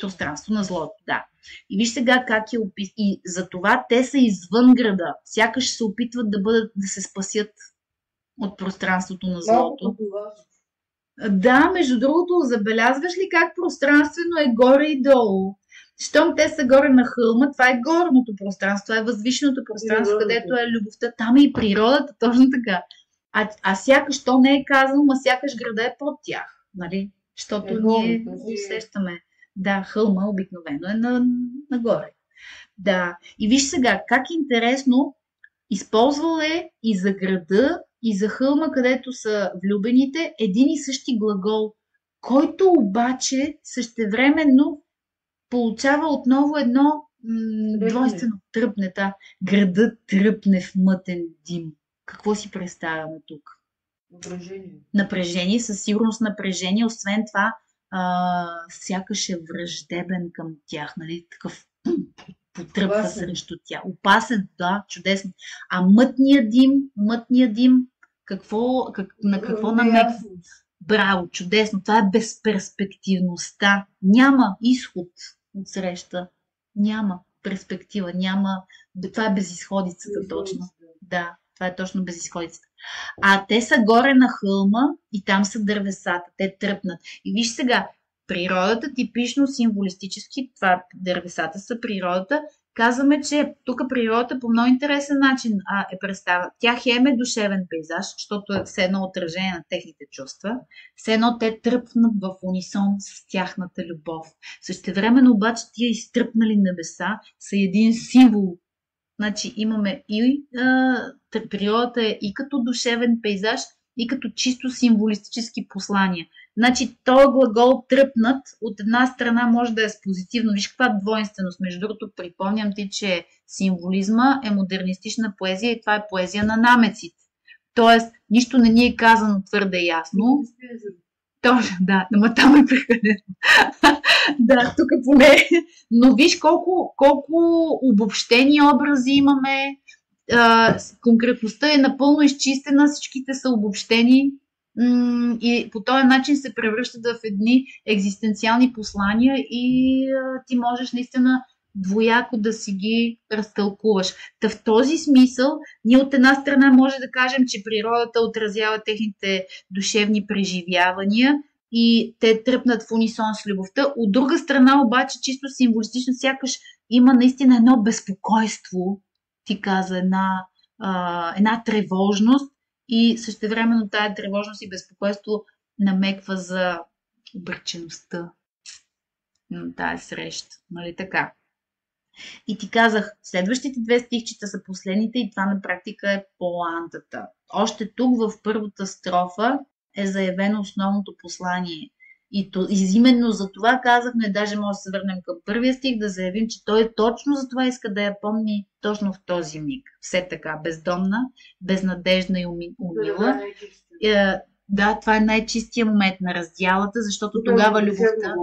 Пространство на злото, да. И виж сега как е описан. И затова те са извън града. Сякаш се опитват да се спасят от пространството на злото. Да, между другото, забелязваш ли как пространствено е горе и долу? Щом те са горе на хълма, това е горното пространство, това е възвишеното пространство, където е любовта. Там е и природата, точно така. А сякаш то не е казано, а сякаш града е под тях, нали? Защото ние усещаме. Да, хълма обикновено е нагоре. Да. И виж сега, как интересно използвал е и за града, и за хълма, където са влюбените, един и същи глагол, който обаче същевременно получава отново едно двойствено тръпнета. Градът тръпне в мътен дим. Какво си представяме тук? Напрежение, със сигурност напрежение. Освен това, сякаш е враждебен към тях, нали? Такъв потръпва срещу тях. Опасен, да, чудесно. А мътният дим, на какво намеква? Браво, чудесно. Това е безперспективността. Няма изход от среща. Няма перспектива. Това е безизходицата точно. Да, това е точно безизходицата. А те са горе на хълма и там са дървесата. Те тръпнат. И виж сега, Природата, типично символистически, това дървесата са природата. Казваме, че тук природата по много интересен начин е представена. Тя хем е душевен пейзаж, защото е все едно отражение на техните чувства. Все едно те тръпнат в унисон с тяхната любов. Същевременно обаче тия изтръпнали небеса са един символ. Значи имаме и природата е и като душевен пейзаж, и като чисто символистически послания. Значи, този глагол тръпнат от една страна може да е с позитивно. Виж каква двойственост. Между другото, припомням ти, че символизма е модернистична поезия и това е поезия на намеците. Тоест, нищо не ни е казано твърде ясно. Точно, да, но там е прекалено. Да, тук поне. Но виж колко обобщени образи имаме. Конкретността е напълно изчистена, всичките са обобщени и по този начин се превръщат в едни екзистенциални послания и ти можеш наистина двояко да си ги разтълкуваш. Та в този смисъл, ние от една страна може да кажем, че природата отразява техните душевни преживявания и те тръпнат в унисон с любовта. От друга страна обаче, чисто символистично, сякаш има наистина едно безпокойство, ти каза, една тревожност и същевременно тая тревожност и безпокойство намеква за обречеността на тая среща. Нали така? И ти казах, следващите две стихчета са последните и това на практика е поантата. Още тук в първата строфа е заявено основното послание. И именно за това казахме, даже може да се върнем към първия стих, да заявим, че той точно за това иска да я помни точно в този миг. Все така, бездомна, безнадежна и умила. Да, това е най-чистия момент на раздялата, защото тогава любовта...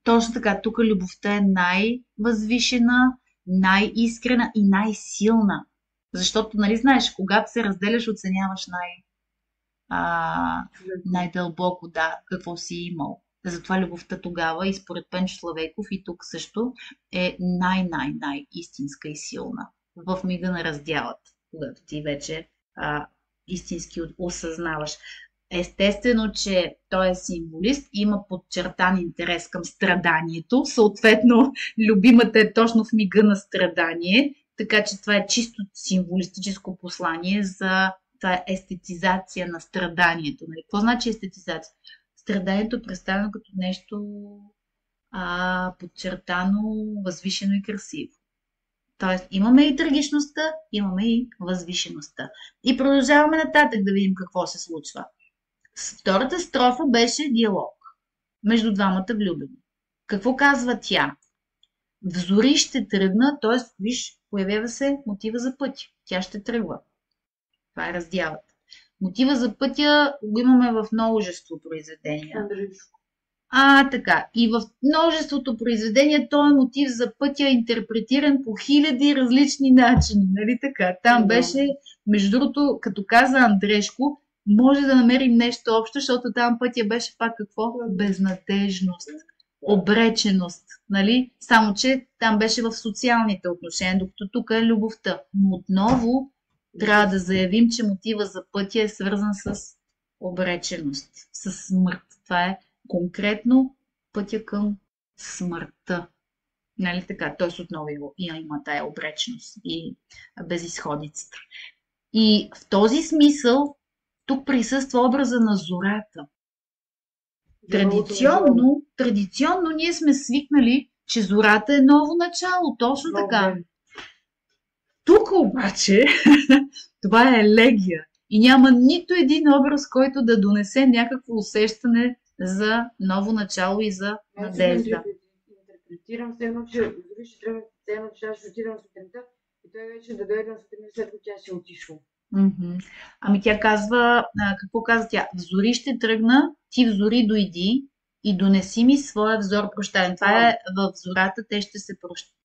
Точно така, тук любовта е най-възвишена, най-искрена и най-силна. Защото, нали знаеш, когато се разделяш, оценяваш най-дълбоко, да, какво си имал. Затова любовта тогава и според Пенчо Славейков и тук също е най-истинска и силна. В мига на раздялата, когато ти вече истински осъзнаваш. Естествено, че той е символист, има подчертан интерес към страданието, съответно любимата е точно в мига на страдание, така че това е чисто символистическо послание за това е естетизация на страданието. Нали? Какво значи естетизация? Страданието е представено като нещо подчертано, възвишено и красиво. Тоест имаме и трагичността, имаме и възвишеността. И продължаваме нататък да видим какво се случва. Втората строфа беше диалог между двамата влюбени. Какво казва тя? Взори ще тръгна, т.е. виж, появява се мотива за пътя. Тя ще тръгва. Това е раздялата. Мотива за пътя го имаме в множество произведения. Така. И в множеството произведения този мотив за пътя е интерпретиран по хиляди различни начини. Нали така? Там беше, между другото, като каза Андрешко, може да намерим нещо общо, защото там пътя беше пак какво? Безнадежност, обреченост. Нали? Само, че там беше в социалните отношения, докато тук е любовта. Но отново трябва да заявим, че мотива за пътя е свързан с обреченост, с смърт. Това е конкретно пътя към смъртта. Нали така? Тоест отново има тая обреченост и безизходицата. И в този смисъл тук присъства образа на зората. Традиционно ние сме свикнали, че зората е ново начало. Точно така. Тук обаче това е елегия и няма нито един образ, който да донесе някакво усещане за ново начало и за надежда. Интерпретирам се едно, че дори ще трябва да ще отида на сутринта и той вече да дойде на сутринта, след като тя си е отишла. Ами тя казва, какво казва тя? Взори ще тръгна, ти взори дойди и донеси ми своя взор прощален. Това е в зората, те ще се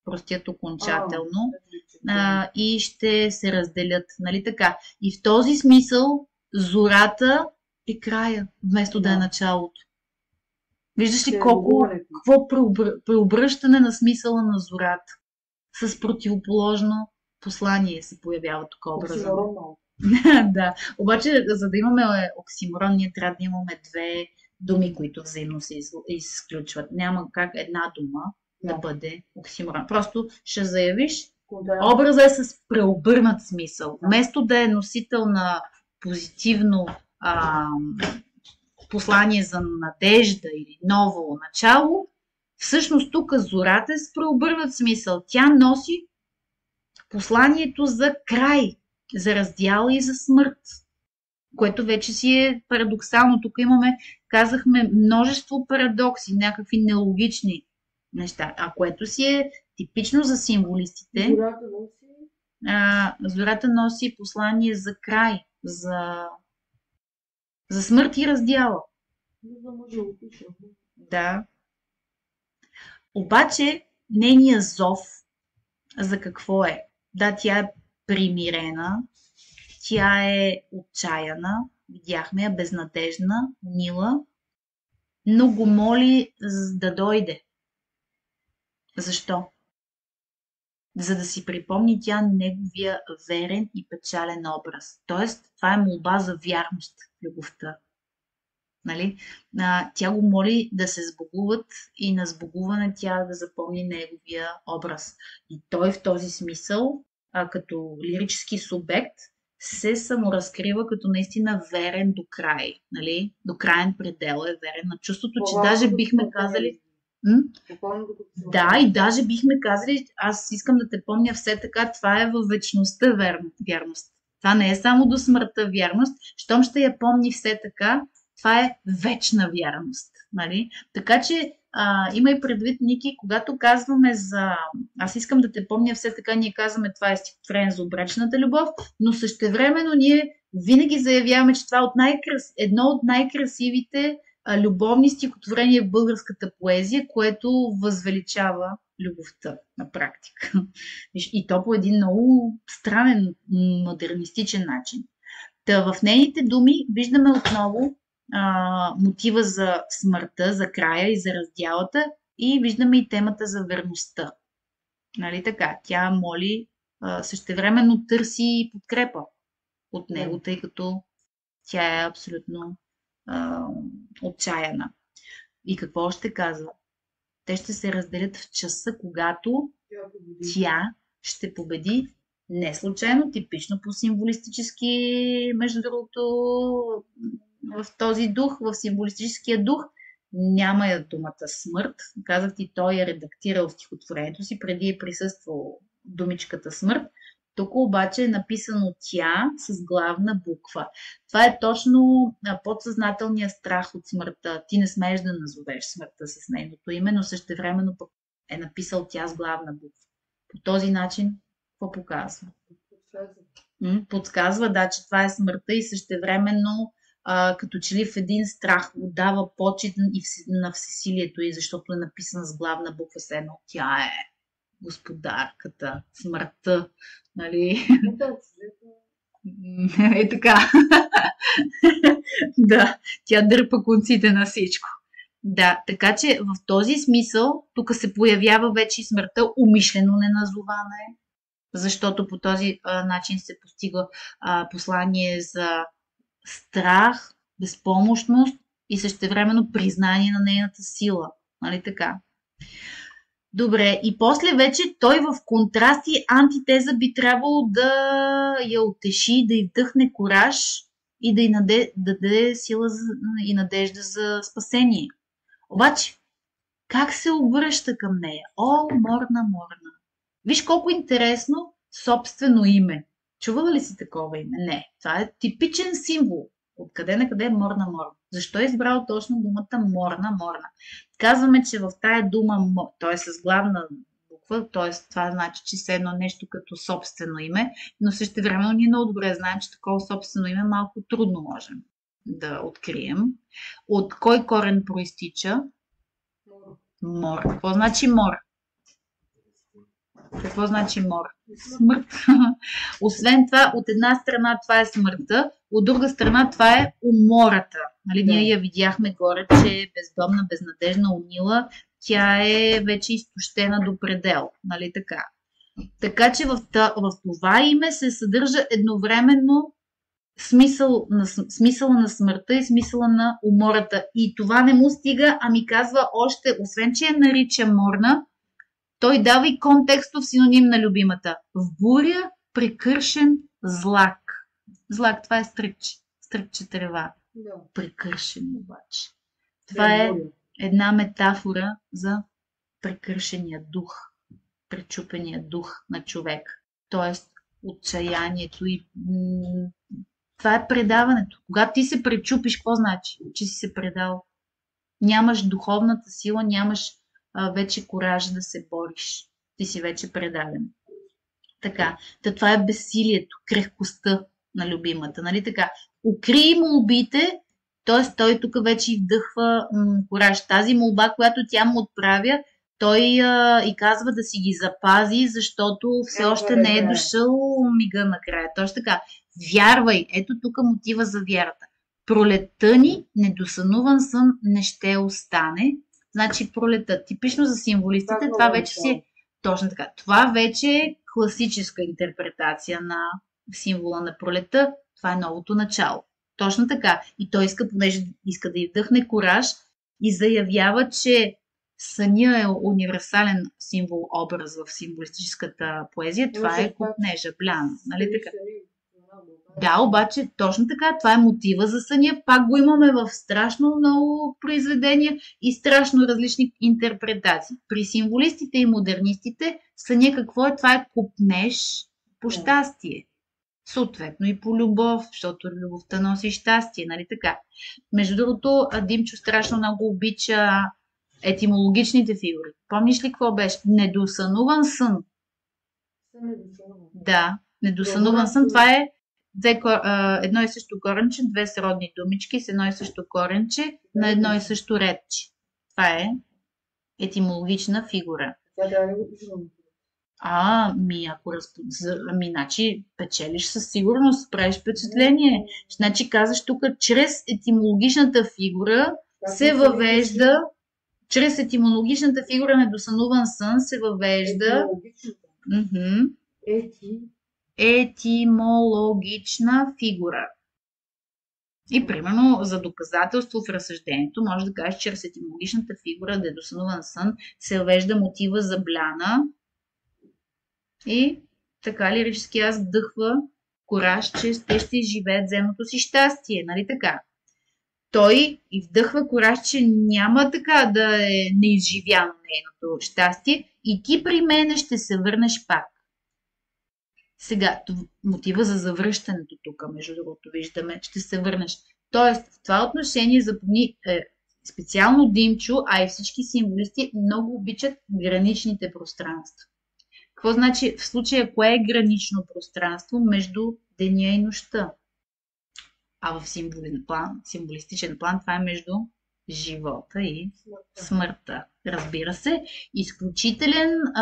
простят окончателно и ще се разделят. Нали така? И в този смисъл зората е края, вместо да е началото. Виждаш ли какво преобръщане на смисъла на зората? С противоположно послание се появява тук образа. Да, обаче за да имаме оксиморон, ние трябва да имаме думи, които взаимно се изключват. Няма как една дума да бъде оксиморон. Просто ще заявиш, образът е с преобърнат смисъл. Вместо да е носител на позитивно послание за надежда или ново начало, всъщност тук зората е с преобърнат смисъл. Тя носи посланието за край, за раздял и за смърт, което вече си е парадоксално. Тук имаме, казахме, множество парадокси, някакви нелогични неща, а което си е типично за символистите. Зората носи послание за край, за смърт и раздяла. Да. Обаче нейният зов за какво е? Да, тя е примирена, тя е отчаяна, видяхме я, безнадежна, унила, но го моли да дойде. Защо? За да си припомни тя неговия верен и печален образ. Тоест, това е молба за вярност в любовта. Нали? Тя го моли да се сбогуват и на сбогуване тя да запомни неговия образ. И той в този смисъл, като лирически субект, се саморазкрива като наистина верен до край. Нали? До краен предел е верен на чувството, че даже бихме казали... Да, и даже бихме казали, аз искам да те помня все така, това е във вечността вярност. Това не е само до смъртта вярност, щом ще я помни все така, това е вечна вярност. Нали? Така че имай предвид, Ники, когато казваме за... Аз искам да те помня все така, ние казваме това е стихотворение за обречената любов, но същевременно ние винаги заявяваме, че това е едно от най-красивите любовни стихотворения в българската поезия, което възвеличава любовта на практика. И то по един много странен, модернистичен начин. Та в нейните думи виждаме отново мотива за смъртта, за края и за раздялата и виждаме и темата за верността. Нали така? Тя моли, същевременно търси подкрепа от него, тъй като тя е абсолютно отчаяна. И какво ще казва? Те ще се разделят в часа, когато тя ще победи. Не случайно, типично по символистически, между другото, в този дух, в символистическия дух, няма я думата смърт. Казах ти, той е редактирал стихотворението си, преди е присъствал думичката смърт. Тук обаче е написано тя с главна буква. Това е точно подсъзнателният страх от смъртта. Ти не смееш да назовеш смъртта с нейното име, но същевременно пък е написал тя с главна буква. По този начин, какво показва? Подсказва, да, че това е смъртта и същевременно като че ли в един страх отдава почет на всесилието й, защото е написана с главна буква с едно. Тя е господарката, смъртта, нали? Е така. Да, тя дърпа конците на всичко. Да, така че в този смисъл тук се появява вече и смъртта умишлено неназована, защото по този начин се постига послание за страх, безпомощност и същевременно признание на нейната сила. Нали така? Добре, и после вече той в контраст и антитеза би трябвало да я утеши, да й вдъхне кураж и да й даде сила и надежда за спасение. Обаче, как се обръща към нея? О, морна, морна! Виж колко интересно собствено име. Чувала ли си такова име? Не. Това е типичен символ. Откъде на къде е морна, морна? Защо е избрал точно думата морна, морна? Казваме, че в тая дума, т.е. с главна буква, т.е. това значи, че се едно нещо като собствено име, но същевременно ние много добре знаем, че такова собствено име малко трудно можем да открием. От кой корен проистича? Мор. Какво значи мор? Какво значи мор? Смърт. Освен това, от една страна това е смъртта, от друга страна това е умората. Нали, ние я видяхме горе, че е бездомна, безнадежна, унила. Тя е вече изтощена до предел. Нали така? Така че в това име се съдържа едновременно смисъла на смъртта и смисъла на умората. И това не му стига, ами казва още, освен че я нарича морна, той дава и контекстов синоним на любимата. В буря прекършен злак. Злак, това е стръкче трева. Да. Прекършен обаче. Това е една метафора за прекършения дух, пречупения дух на човек. Тоест, отчаянието и това е предаването. Когато ти се пречупиш, какво значи? Че си се предал. Нямаш духовната сила, нямаш вече коража да се бориш. Ти си вече предаден. Така, това е безсилието, крехкостта на любимата. Нали така? Укрий молбите, т.е. той тук вече вдъхва кораж. Тази молба, която тя му отправя, той и казва да си ги запази, защото все още не е дошъл мига накрая. Точно така. Вярвай. Ето тук мотива за вярата. Пролетта ни, недосънуван сън не ще остане. Значи пролетта. Типично за символистите, това вече си... Точно така. Това вече е класическа интерпретация на символа на пролетта. Това е новото начало. Точно така. И той иска, понеже иска да й вдъхне кораж и заявява, че съня е универсален символ, образ в символистическата поезия. Това е купнежа, бляна. Нали така? Да, обаче точно така, това е мотива за съня. Пак го имаме в страшно много произведения и страшно различни интерпретации. При символистите и модернистите съня какво е? Това е купнеж по щастие. Съответно и по любов, защото любовта носи щастие, нали така? Между другото, Димчо страшно много обича етимологичните фигури. Помниш ли какво беше? Недосънуван сън. Да, недосънуван сън. Това е едно и също коренче, две сродни думички с едно и също коренче на едно и също редче. Това е етимологична фигура. Значи печелиш със сигурност, правиш впечатление. Значи казваш тук, чрез етимологичната фигура се въвежда, чрез етимологичната фигура недосънуван сън се въвежда етимологична фигура. И примерно за доказателство в разсъждението може да кажеш, че чрез етимологичната фигура недосънуван сън се въвежда мотива за бляна и така лирически аз вдъхва кораж, че те ще изживеят земното си щастие, нали така? Той и вдъхва кораж, че няма така да е неизживяно нейното щастие и ти при мене ще се върнеш пак. Сега, мотива за завръщането тук, между другото, виждаме, ще се върнеш. Тоест, в това отношение запомни специално Димчо, а и всички символисти много обичат граничните пространства. Какво значи в случая, кое е гранично пространство между деня и нощта? А в символистичен план това е между живота и смъртта. Разбира се,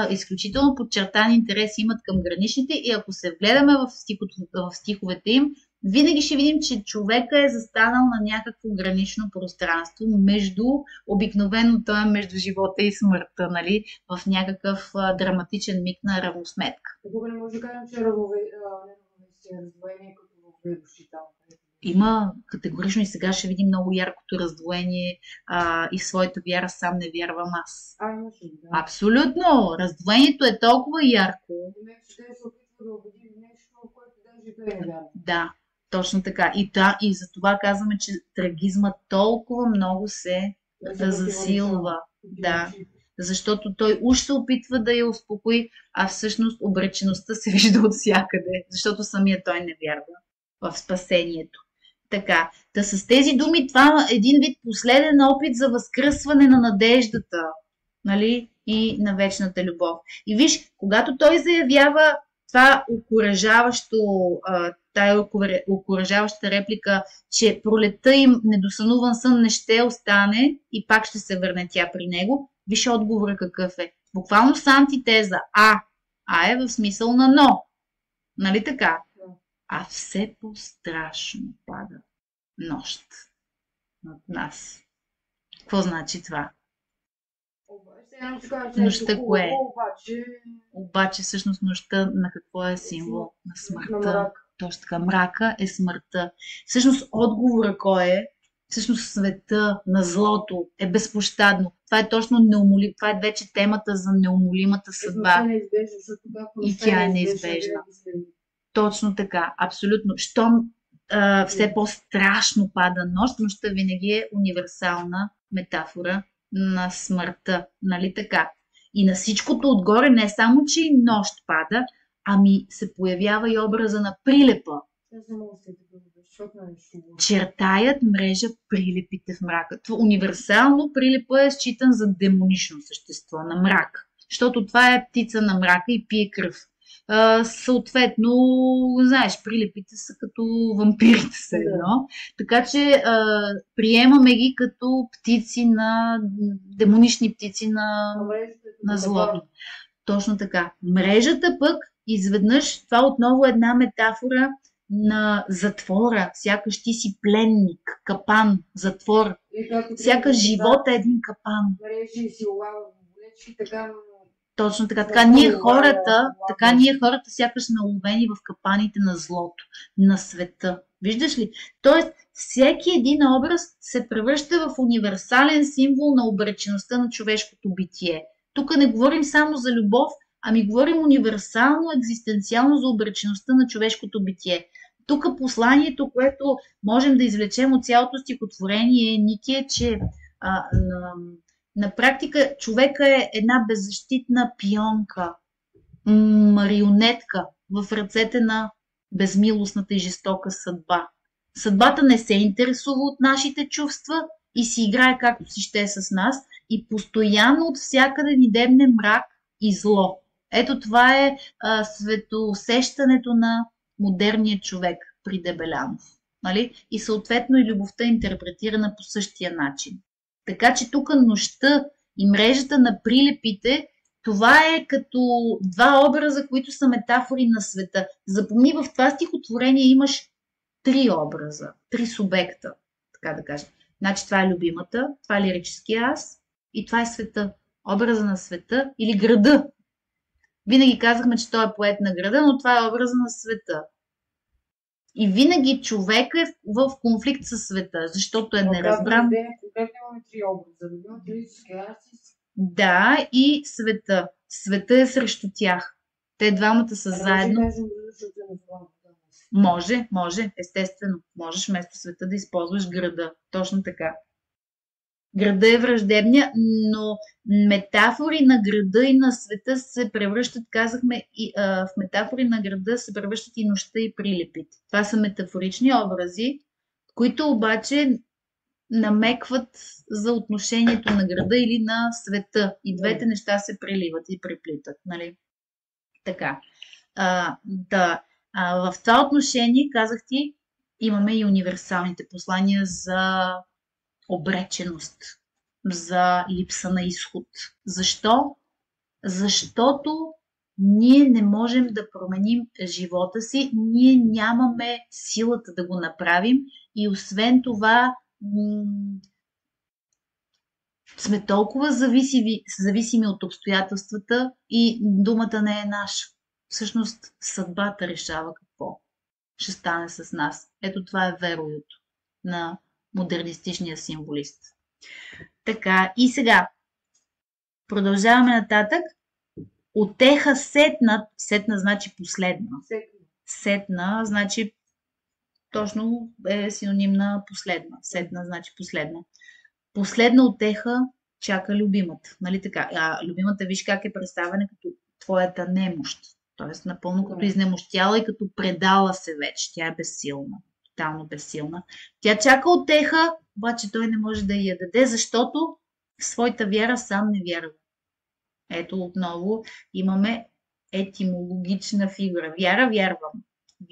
изключително подчертан интерес имат към граничните и ако се вгледаме в стиховете им, винаги ще видим, че човека е застанал на някакво гранично пространство обикновено това е между живота и смъртта, нали? В някакъв драматичен миг на равносметка. Тук не може да кажем, че раздвоение като в душите. Има категорично и сега ще видим много яркото раздвоение и в своята вяра сам не вярвам аз. Абсолютно! Раздвоението е толкова ярко. Да, точно така. И за това казваме, че трагизма толкова много се засилва. Да. Защото той уж се опитва да я успокои, а всъщност обречеността се вижда от всякъде, защото самия той не вярва в спасението. Така, с тези думи това е един вид последен опит за възкръсване на надеждата, нали, и на вечната любов. И виж, когато той заявява това окуражаваща реплика, че пролетта им недосънуван сън не ще остане и пак ще се върне тя при него, виж отговора какъв е. Буквално с антитеза. А е в смисъл на но. Нали така? А все по-страшно пада нощ над нас. Какво значи това? Нощта кое е? Обаче всъщност нощта на какво е символ? На смъртта. Точно така, мрака е смъртта. Всъщност отговора кой е? Всъщност света на злото е безпощадно. Това е точно неумолим. Това е вече темата за неумолимата Смъртта е съдба. неизбежна, защото когато И смъртта е тя е неизбежна, неизбежна. винаги следва. Точно така, абсолютно. Щом все по-страшно пада нощ, нощта винаги е универсална метафора на смъртта. Нали така? И на всичкото отгоре не само, че и нощ пада, ами се появява и образа на прилепа. Аз не мога да се да защото не е шума. Чертаят мрежа прилепите в мрака. Универсално прилепа е считан за демонично същество на мрак, защото това е птица на мрака и пие кръв. Съответно, знаеш, прилепите са като вампирите все едно. Така че приемаме ги като птици на демонични птици на злото. Точно така. Мрежата пък, изведнъж, това отново е една метафора на затвора. Сякаш ти си пленник, капан, затвор. Сякаш живот е един капан. Мрежи си олава в болечки, така. Точно така. Така ние хората сякаш сме уловени в капаните на злото, на света. Виждаш ли? Тоест, всеки един образ се превръща в универсален символ на обречеността на човешкото битие. Тук не говорим само за любов, ами говорим универсално, екзистенциално за обречеността на човешкото битие. Тук посланието, което можем да извлечем от цялото стихотворение, Ники, е, че на практика човека е една беззащитна пионка, марионетка в ръцете на безмилостната и жестока съдба. Съдбата не се интересува от нашите чувства и си играе както си ще с нас и постоянно от всякъде ни дебне мрак и зло. Ето това е светоусещането на модерния човек при Дебелянов. Нали? И съответно и любовта е интерпретирана по същия начин. Така че тук нощта и мрежата на прилепите, това е като два образа, които са метафори на света. Запомни, в това стихотворение имаш три образа, три субекта, така да кажем. Значи това е любимата, това е лирическия аз и това е света. Образа на света или града. Винаги казахме, че той е поет на града, но това е образа на света. И винаги човек е в конфликт със света, защото е неразбран. Конкретно имаме три образа. Любимата, лирическия аз. Да, и света. Света е срещу тях. Те двамата са заедно. Може, естествено. Можеш вместо света да използваш града. Точно така. Града е враждебния, но метафори на града и на света се превръщат, казахме, в метафори на града се превръщат и нощта и прилепите. Това са метафорични образи, които обаче намекват за отношението на града или на света. И двете неща се преливат и преплитат. Нали? Така. В това отношение, казах ти, имаме и универсалните послания за обреченост, за липса на изход. Защо? Защото ние не можем да променим живота си, ние нямаме силата да го направим и освен това сме толкова зависими от обстоятелствата и думата не е наша. Всъщност съдбата решава какво ще стане с нас. Ето това е вероюто на модернистичния символист. Така, и сега продължаваме нататък. Отеха сетна значи последна. Сетна значи точно е синоним на последна. Сетна значи последна. Последна отеха чака любимата. Нали така? Любимата, виж как е представена като твоята немощ. Тоест напълно като изнемощяла и като предала се вече. Тя е безсилна. Тотално безсилна. Тя чака утеха, обаче той не може да я даде, защото в своята вяра сам не вярва. Ето отново имаме етимологична фигура. Вяра, вярвам.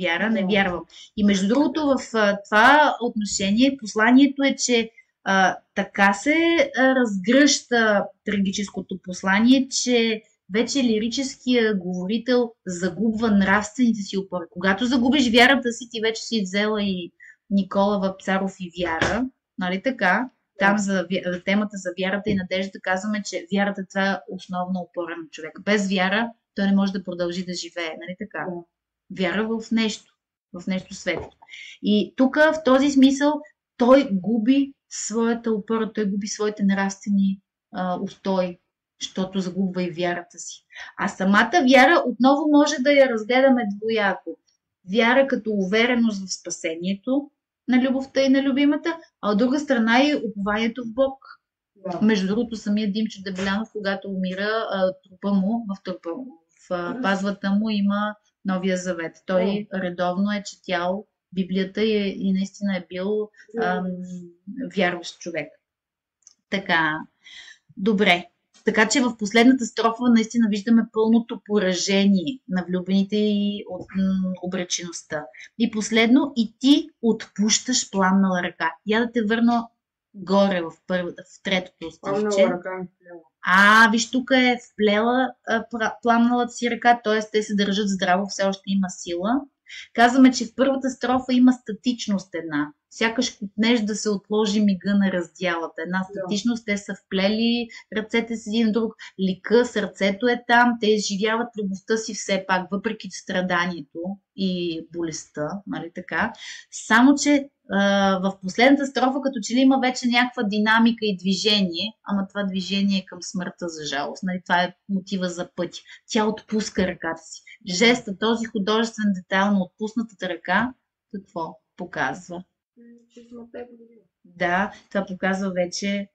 Вяра, не вярвам. И между другото в това отношение посланието е, че така се разгръща трагическото послание, че вече лирическия говорител загубва нравствените си опори. Когато загубиш вярата си, ти вече си взела и Никола Вапцаров и вяра, нали така? Там за темата за вярата и надеждата казваме, че вярата това е основна опора на човека. Без вяра той не може да продължи да живее, нали така? Вяра в нещо, в нещо светло. И тук в този смисъл той губи своята опора, той губи своите нравствени устои, защото загубва и вярата си. А самата вяра отново може да я разгледаме двояко. Вяра като увереност в спасението на любовта и на любимата, а от друга страна и упованието в Бог. Да. Между другото, самият Димчо Дебелянов, когато умира, трупа му, в пазвата му има Новия завет. Той редовно е четял Библията и наистина е бил вярващ човек. Така, добре. Така че в последната строфа наистина виждаме пълното поражение на влюбените и от обречеността. И последно, и ти отпущаш пламнала ръка. Я да те върна горе в третото стихче. Виж, тук е вплела пламналата си ръка, т.е. те се държат здраво, все още има сила. Казваме, че в първата строфа има статичност една. Сякаш купнеш да се отложи мига на раздялата. Една статичност, те са вплели ръцете си един друг, лика, сърцето е там, те изживяват любовта си все пак, въпреки страданието и болестта, нали така. Само, че в последната строфа, като че ли има вече някаква динамика и движение, ама това движение е към смъртта, за жалост. Нали? Това е мотива за пътя. Тя отпуска ръката си. Жеста, този художествен детайл на отпуснатата ръка, какво показва? Да, това показва вече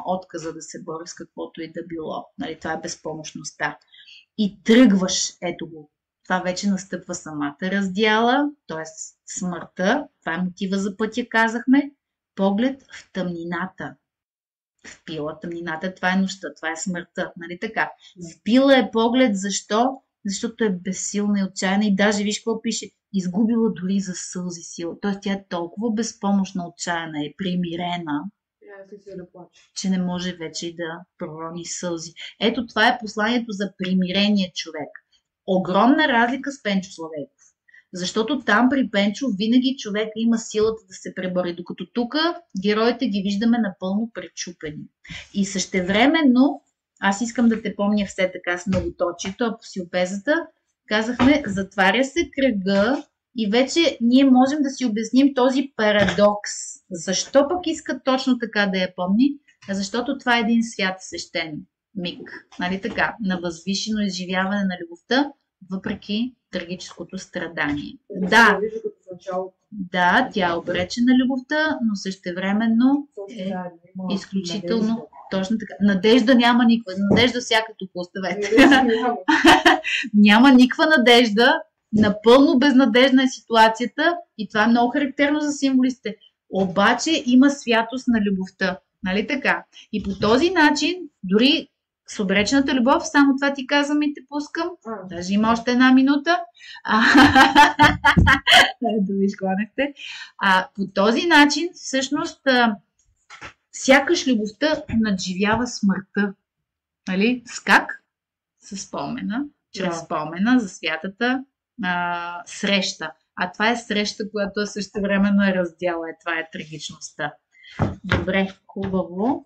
отказа да се бори с каквото и да било. Нали? Това е безпомощността. И тръгваш, ето го. Това вече настъпва самата раздяла, т.е. смъртта. Това е мотива за пътя, казахме. Поглед в тъмнината. Впила тъмнината, това е нощта, това е смъртта. Нали така? Впила е поглед, защо? Защото е безсилна и отчаяна и даже виж какво пише. Изгубила дори за сълзи сила. Т.е. тя е толкова безпомощна, отчаяна и примирена, че не може вече и да пророни сълзи. Ето това е посланието за примирение човек. Огромна разлика с Пенчо Славейков. Защото там при Пенчо винаги човека има силата да се пребори, докато тук героите ги виждаме напълно пречупени. И същевременно, аз искам да те помня все така с многоточието, апосиопезата, казахме, затваря се кръга и вече ние можем да си обясним този парадокс. Защо пък иска точно така да я помни? Защото това е един свят свещен миг, нали така, на възвишено изживяване на любовта, въпреки трагическото страдание. Да, тя е обречена любовта, но същевременно е изключително точно така. Надежда няма никаква. Надежда всякато поставете. Няма никаква надежда. Напълно безнадежна е ситуацията и това е много характерно за символистите. Обаче има святост на любовта. Нали така? И по този начин, дори с обречената любов, само това ти казвам и те пускам. Даже има още една минута. Да ви склонехте. По този начин, всъщност, сякаш любовта надживява смъртта. Нали? С как? С спомена. Чрез спомена за святата среща. А това е среща, която същевременно е раздяла. Това е трагичността. Добре, хубаво.